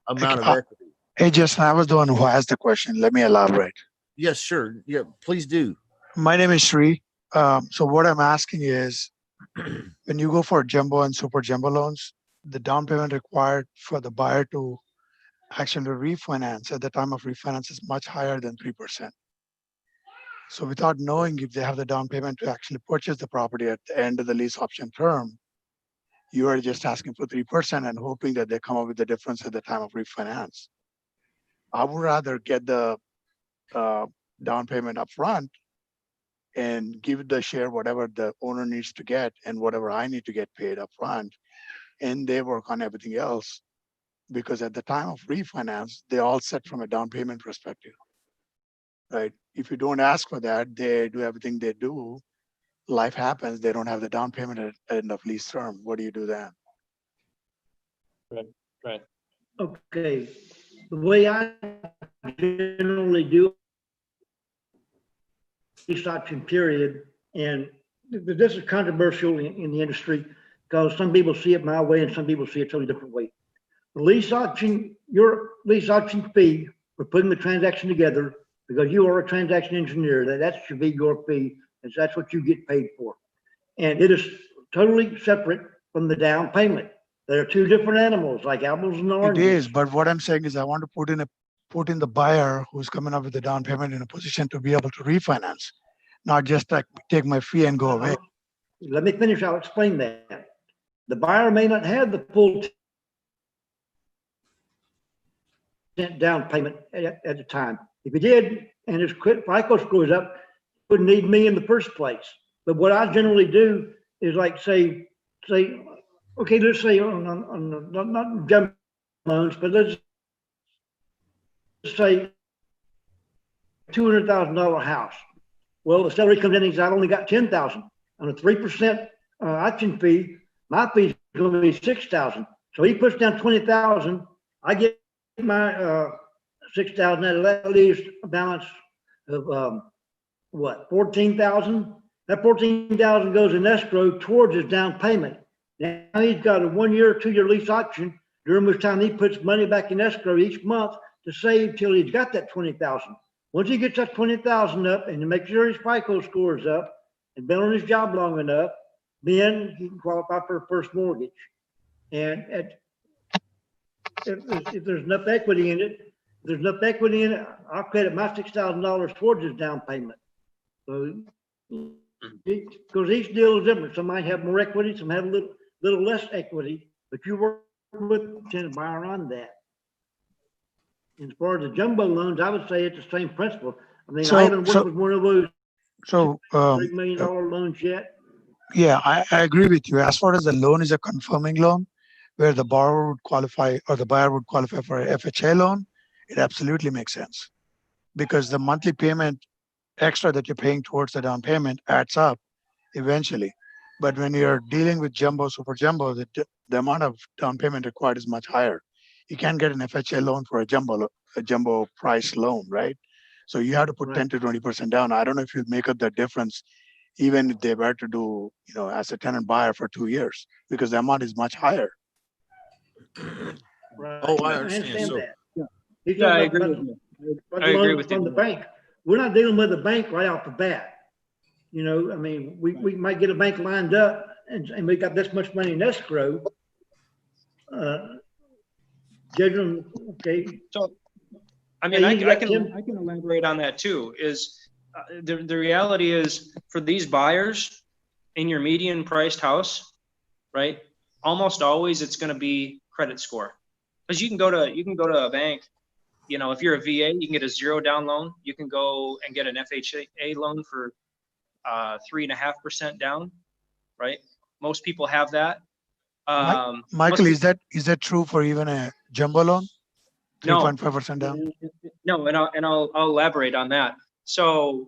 amount of equity? Hey, Justin, I was the one who asked the question. Let me elaborate. Yes, sure. Yeah, please do. My name is Sri. So what I'm asking is, when you go for jumbo and super jumbo loans, the down payment required for the buyer to actually refinance at the time of refinance is much higher than 3%. So without knowing if they have the down payment to actually purchase the property at the end of the lease option term, you are just asking for 3% and hoping that they come up with the difference at the time of refinance. I would rather get the down payment up front and give the share whatever the owner needs to get and whatever I need to get paid up front, and they work on everything else. Because at the time of refinance, they all set from a down payment perspective, right? If you don't ask for that, they do everything they do. Life happens, they don't have the down payment at end of lease term. What do you do then? Right. Okay. The way I generally do lease option period, and this is controversial in the industry because some people see it my way and some people see it a totally different way. The lease option, your lease option fee for putting the transaction together, because you are a transaction engineer, that should be your fee, and that's what you get paid for. And it is totally separate from the down payment. They're two different animals, like apples and oranges. It is, but what I'm saying is I want to put in the buyer who's coming up with the down payment in a position to be able to refinance, not just like take my fee and go away. Let me finish, I'll explain that. The buyer may not have the full down payment at the time. If he did, and his FICO score is up, he wouldn't need me in the first place. But what I generally do is like say, okay, let's say on not jumbo loans, but let's say $200,000 house. Well, the seller comes in and says, I've only got 10,000 on a 3% option fee. My fee is going to be 6,000. So he puts down 20,000. I get my 6,000. That leaves a balance of what, 14,000. That 14,000 goes in escrow towards his down payment. Now he's got a 1 year or 2 year lease option, during which time he puts money back in escrow each month to save till he's got that 20,000. Once he gets that 20,000 up and to make sure his FICO score is up, and been on his job long enough, then he can qualify for a first mortgage. And if there's enough equity in it, I'll credit my $6,000 towards his down payment. So, because each deal is different. Some might have more equity, some have a little less equity, but you work with the tenant buyer on that. And as far as the jumbo loans, I would say it's the same principle. I mean, I haven't worked with one of those $3 million loans yet. Yeah, I agree with you. As far as the loan is a confirming loan, where the borrower would qualify or the buyer would qualify for a FHA loan, it absolutely makes sense. Because the monthly payment extra that you're paying towards the down payment adds up eventually. But when you're dealing with jumbo, super jumbo, the amount of down payment required is much higher. You can't get an FHA loan for a jumbo price loan, right? So you have to put 10 to 20% down. I don't know if you'll make up that difference, even if they were to do, as a tenant buyer for 2 years, because the amount is much higher. Right. Oh, I understand. So, that. Yeah, I agree with you. I agree with you. From the bank. We're not dealing with the bank right off the bat. I mean, we might get a bank lined up and we got this much money in escrow. Okay. So, I mean, I can elaborate on that too. Is the reality is for these buyers in your median priced house, right? Almost always it's going to be credit score, because you can go to a bank. If you're a VA, you can get a 0 down loan. You can go and get an FHA loan for 3.5% down, right? Most people have that. Michael, is that true for even a jumbo loan? 3.5% down? No, and I'll elaborate on that. So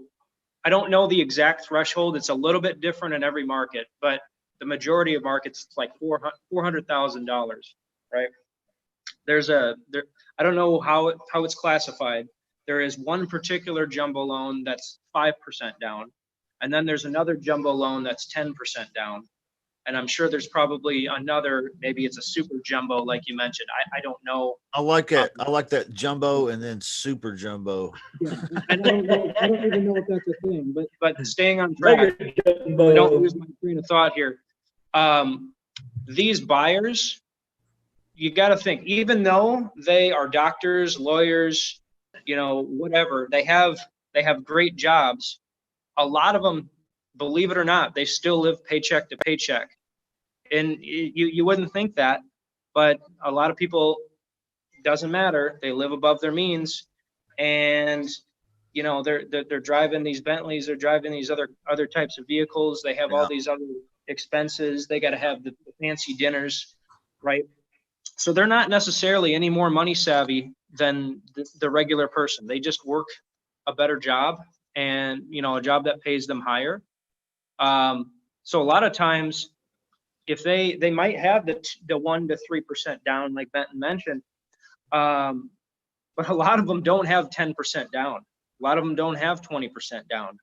I don't know the exact threshold. It's a little bit different in every market, but the majority of markets, it's like $400,000, right? I don't know how it's classified. There is one particular jumbo loan that's 5% down, and then there's another jumbo loan that's 10% down. And I'm sure there's probably another, maybe it's a super jumbo, like you mentioned. I don't know. I like it. I like that jumbo and then super jumbo. Yeah. And I don't even know if that's a thing, but staying on track, don't lose my train of thought here. These buyers, you got to think, even though they are doctors, lawyers, whatever, they have great jobs. A lot of them, believe it or not, they still live paycheck to paycheck. And you wouldn't think that, but a lot of people, doesn't matter. They live above their means, and they're driving these Bentleys, they're driving these other types of vehicles. They have all these other expenses. They got to have the fancy dinners, right? So they're not necessarily any more money savvy than the regular person. They just work a better job, and a job that pays them higher. So a lot of times, if they might have the 1 to 3% down, like Benton mentioned, but a lot of them don't have 10% down. A lot of them don't have 20% down,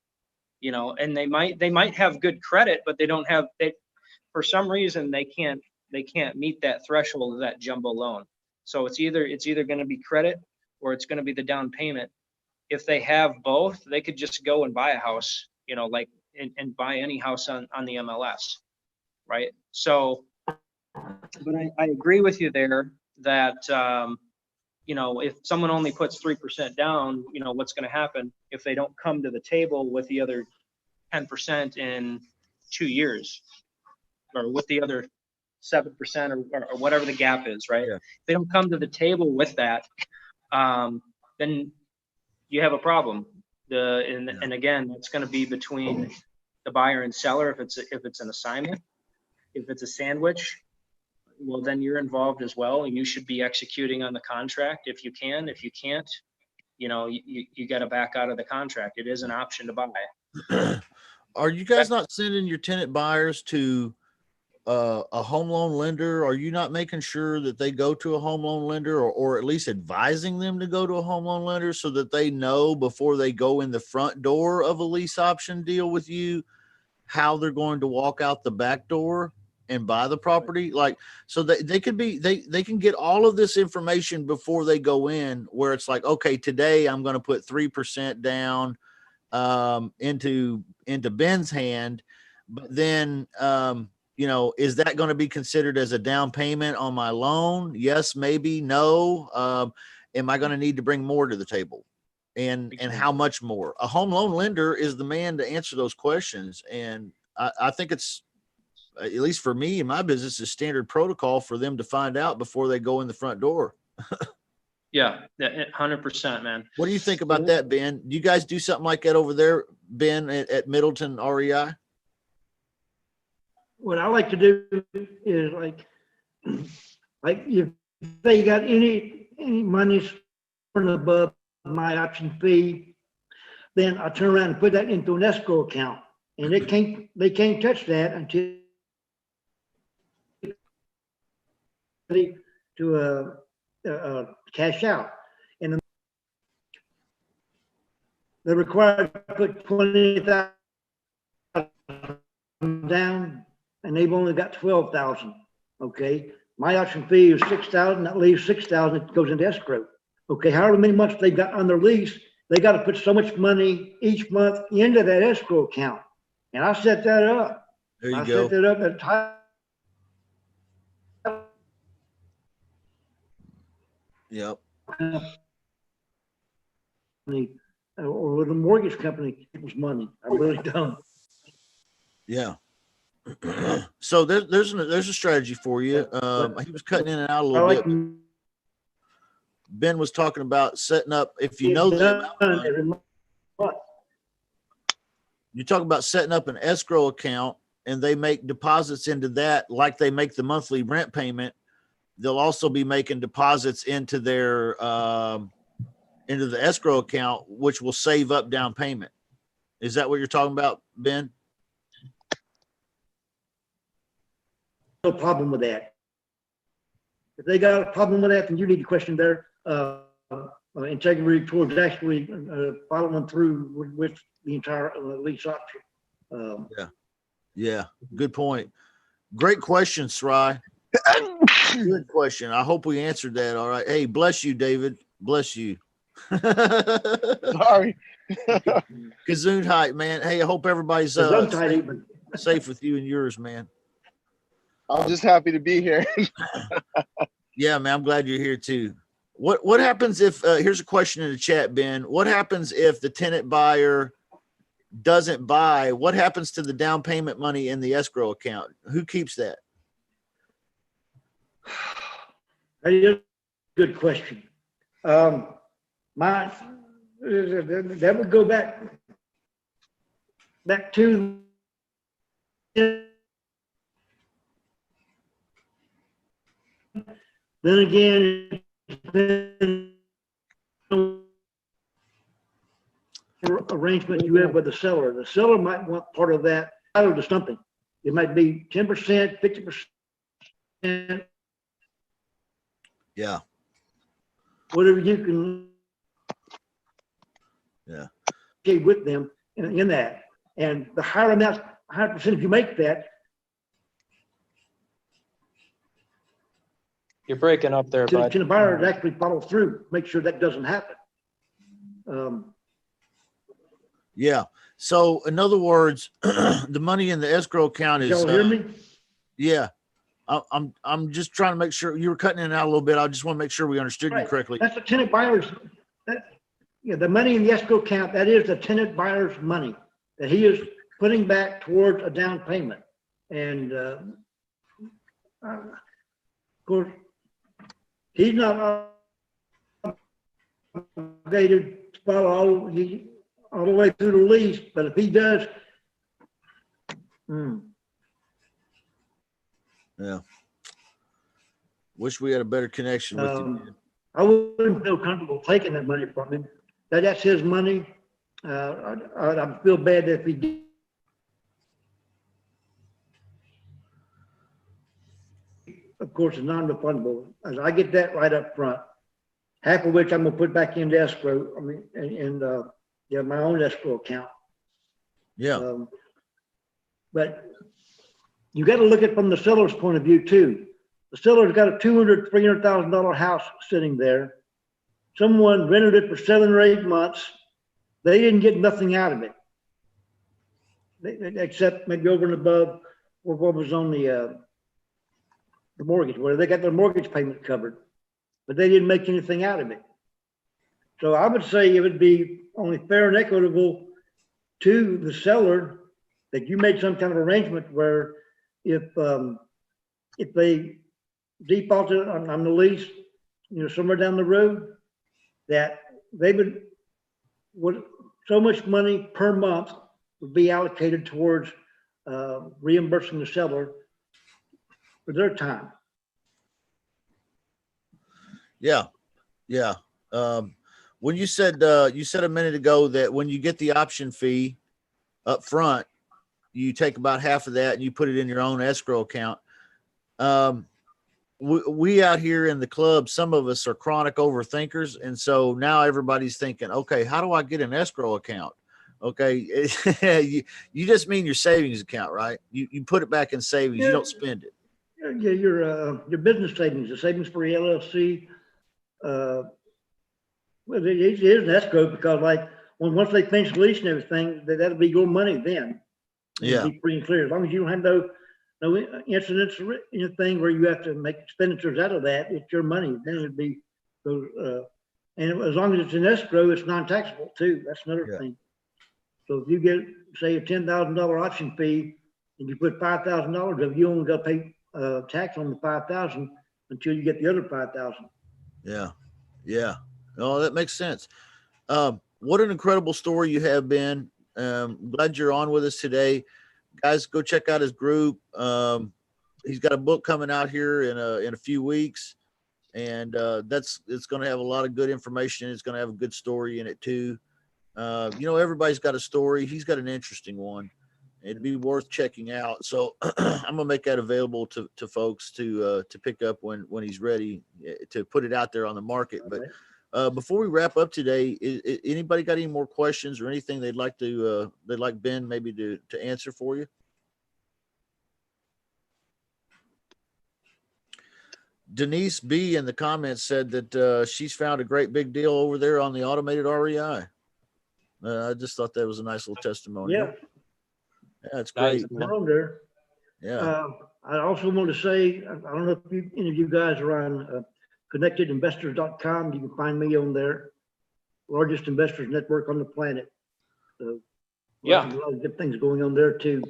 and they might have good credit, but they don't have, for some reason they can't meet that threshold of that jumbo loan. So it's either going to be credit or it's going to be the down payment. If they have both, they could just go and buy a house, and buy any house on the MLS, right? So, but I agree with you there that, if someone only puts 3% down, what's going to happen if they don't come to the table with the other 10% in 2 years, or with the other 7% or whatever the gap is, right? Yeah. If they don't come to the table with that, then you have a problem. And again, it's going to be between the buyer and seller. If it's an assignment, if it's a sandwich, well, then you're involved as well, and you should be executing on the contract if you can. If you can't, you got to back out of the contract. It is an option to buy. Are you guys not sending your tenant buyers to a home loan lender? Are you not making sure that they go to a home loan lender, or at least advising them to go to a home loan lender so that they know before they go in the front door of a lease option deal with you how they're going to walk out the back door and buy the property? Like, so that they can get all of this information before they go in, where it's like, okay, today I'm going to put 3% down. into Ben's hand, but then you know, is that going to be considered as a down payment on my loan? Yes, maybe, no. Am I going to need to bring more to the table? And how much more? A home loan lender is the man to answer those questions. And I think it's, at least for me in my business, is standard protocol for them to find out before they go in the front door. Yeah, 100%, man. What do you think about that, Ben? Do you guys do something like that over there, Ben, at Middleton REI? What I like to do is like if they got any money above my option fee, then I turn around and put that into an escrow account, and they can't touch that until to cash out. And they're required to put 20,000 down, and they've only got 12,000. Okay, my option fee is 6,000. That leaves 6,000. It goes into escrow. Okay, however many months they've got on their lease, they got to put so much money each month into that escrow account, and I set that up. There you I go. set that up at time. Yep. Or with a mortgage company, it was money. I really don't. Yeah. So there's a strategy for you. He was cutting in and out a little bit. Ben was talking about setting up, if you know the amount, you talk about setting up an escrow account, and they make deposits into that like they make the monthly rent payment. They'll also be making deposits into their into the escrow account, which will save up down payment. Is that what you're talking about, Ben? No problem with that. If they got a problem with that, then you need to question their integrity towards actually following through with the entire lease option. Yeah, good point. Great question, Sry. Good question. I hope we answered that. All right. Hey, bless you, David. Bless you. Sorry. Gesundheit, man. Hey, I hope everybody's safe with you and yours, man. I'm just happy to be here. Yeah, man. I'm glad you're here too. What happens if here's a question in the chat, Ben. What happens if the tenant buyer doesn't buy? What happens to the down payment money in the escrow account? Who keeps that? That is a good question. That would go back to then again, arrangement you have with the seller. The seller might want part of that out of something. It might be 10%, 50%. Yeah. Whatever you can. Yeah. With them in that, and the higher amount, higher percentage you make that. You're breaking up there, bud. To the buyer to actually follow through, make sure that doesn't happen. Yeah. So in other words, the money in the escrow account is. Y'all hear me? Yeah. I'm just trying to make sure you were cutting in and out a little bit. I just want to make sure we understood you correctly. That's the tenant buyer's. The money in the escrow account, that is the tenant buyer's money that he is putting back towards a down payment. And of course, he's not obligated to follow all the way through the lease, but if he does, Yeah. Wish we had a better connection with you. I wouldn't feel comfortable taking that money from him. That's his money. I feel bad if he did. Of course, it's non-refundable. As I get that right up front, half of which I'm gonna put back into escrow. I mean, and my own escrow account. Yeah. But you got to look at it from the seller's point of view too. The seller's got a $200,000, $300,000 house sitting there. Someone rented it for 7 or 8 months. they didn't get nothing out of it. Except maybe over and above what was on the mortgage, where they got their mortgage payment covered, but they didn't make anything out of it. So I would say it would be only fair and equitable to the seller that you made some kind of arrangement where if they defaulted on the lease, somewhere down the road, that they would so much money per month would be allocated towards reimbursing the seller for their time. Yeah. Yeah. When you said a minute ago that when you get the option fee up front, you take about half of that and you put it in your own escrow account. We out here in the club, some of us are chronic overthinkers. And so now everybody's thinking, okay, how do I get an escrow account? Okay. you just mean your savings account, right? You put it back in savings. Yeah. You don't spend it. Yeah, your business savings, the savings for your LLC. Well, it is an escrow because once they finish the lease and everything, that'll be your money then. Yeah. Be free and clear. As long as you don't have no incidents or anything where you have to make expenditures out of that, it's your money. Then it'd be those. And as long as it's an escrow, it's non-taxable too. That's another thing. So if you get, say, a $10,000 option fee and you put $5,000 of it, you only got to pay tax on the $5,000 until you get the other $5,000. Yeah. Yeah. Oh, that makes sense. What an incredible story you have, Ben. Glad you're on with us today. Guys, go check out his group. He's got a book coming out here in a few weeks, and it's going to have a lot of good information. It's going to have a good story in it too. Everybody's got a story. He's got an interesting one. It'd be worth checking out. So I'm gonna make that available to folks to pick up when he's ready to put it out there on the market. But before we wrap up today, anybody got any more questions or anything they'd like Ben maybe to answer for you? Denise B in the comments said that she's found a great big deal over there on the automated REI. I just thought that was a nice little testimony. Yeah. Yeah, it's great. On there. Yeah. I also want to say, I don't know if any of you guys are on connectedinvestors.com. You can find me on there. Largest investors network on the planet. So Yeah, a lot of good things going on there too.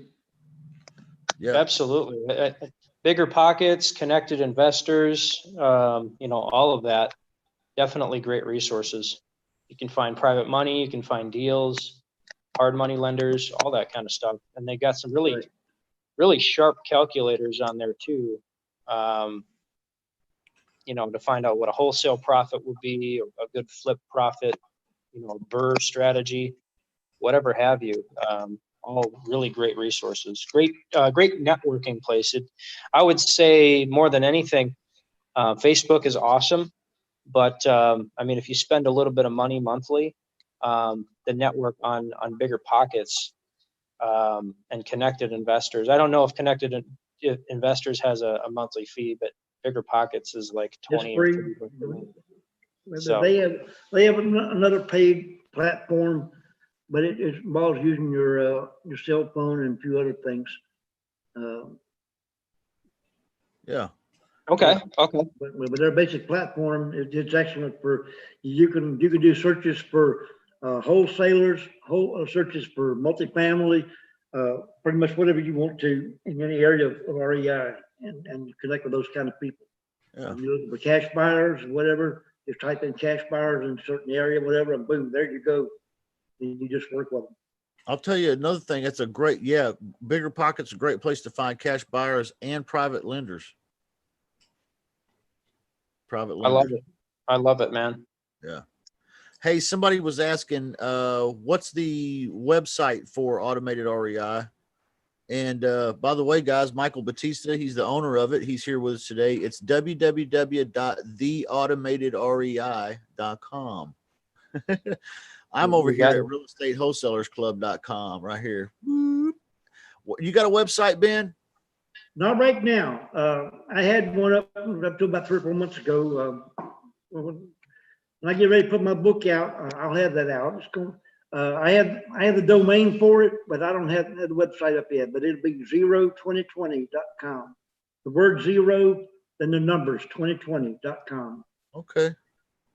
Yeah, absolutely. Bigger pockets, connected investors, all of that. Definitely great resources. You can find private money, you can find deals, hard money lenders, all that kind of stuff. And they got some really sharp calculators on there too. To find out what a wholesale profit would be, or a good flip profit, BRRRR strategy, whatever have you. All really great resources. Great networking place. I would say more than anything, Facebook is awesome. But if you spend a little bit of money monthly, the network on Bigger Pockets and Connected Investors. I don't know if Connected Investors has a monthly fee, but Bigger Pockets is like 20 or 30. So they have another paid platform, but it involves using your cell phone and a few other things. Yeah. Okay. But their basic platform, it's excellent for you can do searches for wholesalers, searches for multifamily, pretty much whatever you want to in any area of REI, and connect with those kind of people. Yeah. You look for cash buyers, whatever. Just type in cash buyers in a certain area, whatever, and boom, there you go. And you just work with them. I'll tell you another thing. It's Bigger Pockets, a great place to find cash buyers and private lenders. Private lenders. I love it, man. Yeah. Hey, somebody was asking, what's the website for Automated REI? And by the way, guys, Michael Batista, he's the owner of it. He's here with us today. It's www.theautomatedrei.com. I'm over here at realestatewholesalerclub.com right here. You got a website, Ben? Not right now. I had one up to about 3 or 4 months ago. When I get ready to put my book out, I'll have that out. It's going. I have the domain for it, but I don't have the website up yet, but it'll be 02020.com. The word zero, then the numbers 2020.com. Okay.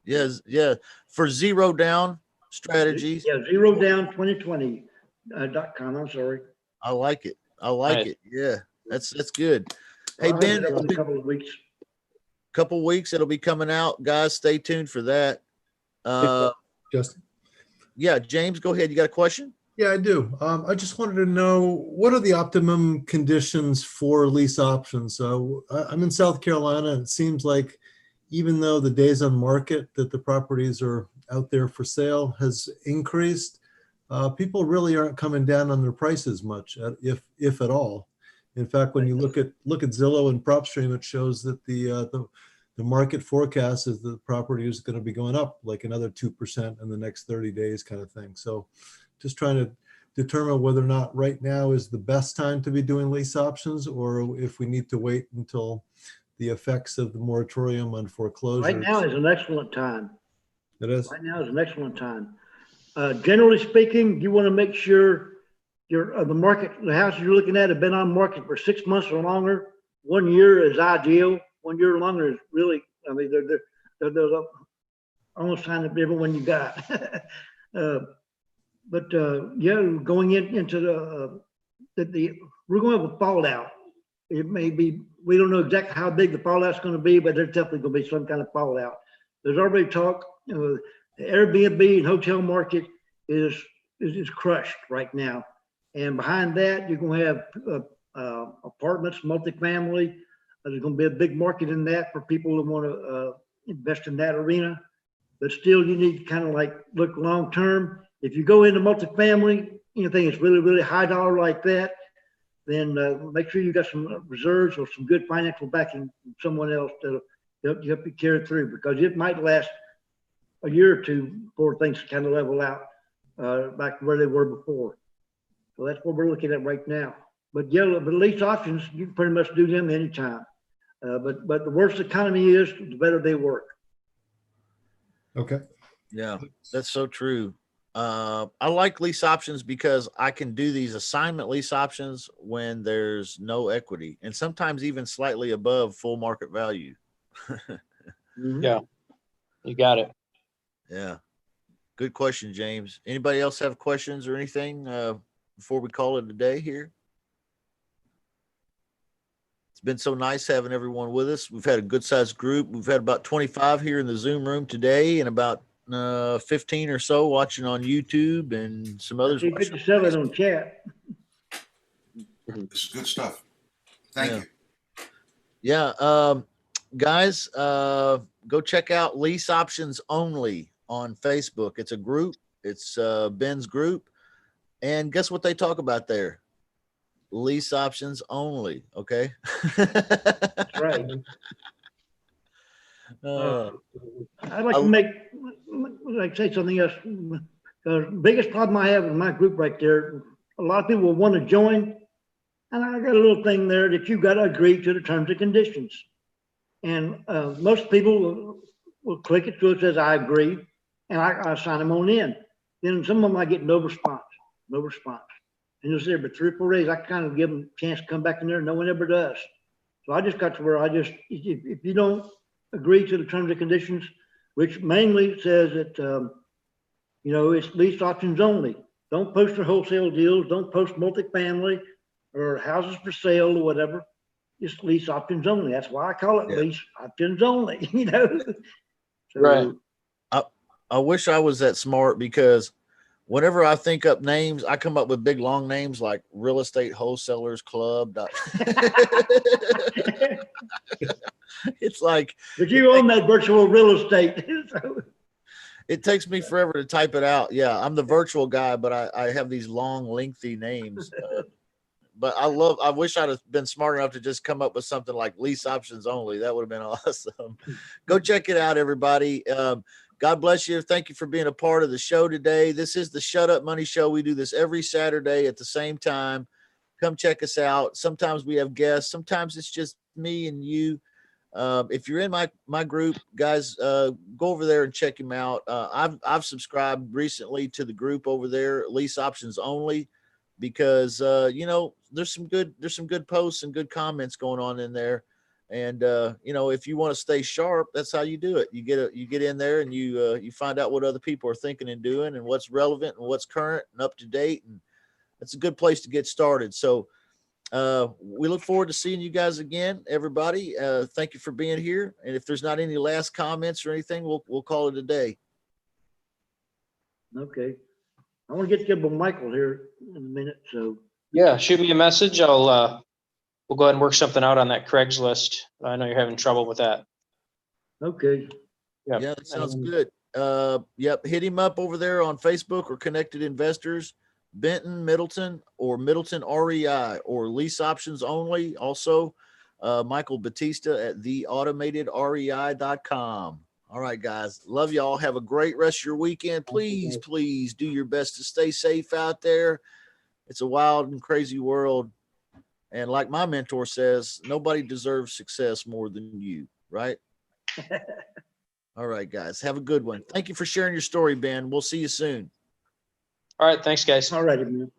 Yes. Yeah. For zero down strategies. Yeah, zero down 2020.com. I'm sorry. I like it. I like Nice. it. Yeah. That's good. Hey, I'll have Ben, it up it's in a been couple of weeks. couple weeks. It'll be coming out. Guys, stay tuned for that. Justin? Yeah, James, go ahead. You got a question? Yeah, I do. I just wanted to know, what are the optimum conditions for lease options? So I'm in South Carolina, and it seems like even though the days on market that the properties are out there for sale has increased, people really aren't coming down on their prices much, if at all. In fact, when you look at Zillow and PropStream, it shows that the market forecast is that the property is going to be going up like another 2% in the next 30 days, kind of thing. So just trying to determine whether or not right now is the best time to be doing lease options, or if we need to wait until the effects of the moratorium on foreclosures. Right now is an excellent time. It is. Right now is an excellent time. Generally speaking, you want to make sure the houses you're looking at have been on market for 6 months or longer. 1 year is ideal. 1 year or longer is really, I mean, they're almost kind of every one you got. Yeah, going into we're going to have a fallout. It may be, we don't know exactly how big the fallout's going to be, but there's definitely going to be some kind of fallout. There's already talk, the Airbnb and hotel market is crushed right now. And behind that, you're going to have apartments, multifamily. There's going to be a big market in that for people who want to invest in that arena. But still, you need to kind of like look long term. If you go into multifamily, anything that's really, really high dollar like that, then make sure you got some reserves or some good financial backing from someone else to help you carry through, because it might last a year or two before things kind of level out back to where they were before. So that's what we're looking at right now. But yeah, but lease options, you can pretty much do them anytime. But the worse the economy is, the better they work. Okay. Yeah, that's so true. I like lease options because I can do these assignment lease options when there's no equity, and sometimes even slightly above full market value. Mhm. Yeah, you got it. Yeah. Good question, James. Anybody else have questions or anything before we call it a day here? It's been so nice having everyone with us. We've had a good sized group. We've had about 25 here in the Zoom room today, and about 15 or so watching on YouTube, and some others. 57 on chat. This is good stuff. Thank you. Yeah. Guys, go check out Lease Options Only on Facebook. It's a group. It's Ben's group. And guess what they talk about there? Lease options only. Okay. That's right. I'd like to say something else. The biggest problem I have with my group right there, a lot of people will want to join, and I got a little thing there that you've got to agree to the terms and conditions. And most people will click it through. It says I agree, and I sign them on in. Then some of them I get no response. And you'll see every 3 or 4 days, I kind of give them a chance to come back in there. No one ever does. So I just got to where if you don't agree to the terms and conditions, which mainly says that, it's lease options only. Don't post your wholesale deals. Don't post multifamily or houses for sale or whatever. Just lease options only. That's why I call it lease options only, So, Right. I wish I was that smart, because whenever I think up names, I come up with big long names like Real Estate Wholesalers Club. It's like, but you own that virtual real estate. So. it takes me forever to type it out. Yeah, I'm the virtual guy, but I have these long, lengthy names. But I wish I'd have been smart enough to just come up with something like Lease Options Only. That would have been awesome. Go check it out, everybody. God bless you. Thank you for being a part of the show today. This is the Shut Up Money Show. We do this every Saturday at the same time. Come check us out. Sometimes we have guests. Sometimes it's just me and you. If you're in my group, guys, go over there and check him out. I've subscribed recently to the group over there, Lease Options Only, because you know, there's some good posts and good comments going on in there. And you know, if you want to stay sharp, that's how you do it. You get in there and you find out what other people are thinking and doing and what's relevant and what's current and up to date. And it's a good place to get started. So we look forward to seeing you guys again, everybody. Thank you for being here. And if there's not any last comments or anything, we'll call it a day. Okay. I want to get together with Michael here in a minute, so. Yeah, shoot me a message. We'll go ahead and work something out on that Craigslist. I know you're having trouble with that. Okay. Yeah, Yeah, that sounds good. Yep. Hit him up over there on Facebook or Connected Investors, Benton, Middleton, or Middleton REI, or Lease Options Only. Also, Michael Batista at theautomatedrei.com. All right, guys. Love y'all. Have a great rest of your weekend. Please, please do your best to stay safe out there. It's a wild and crazy world. And like my mentor says, nobody deserves success more than you, right? All right, guys. Have a good one. Thank you for sharing your story, Ben. We'll see you soon. all right, thanks, guys. All righty, man.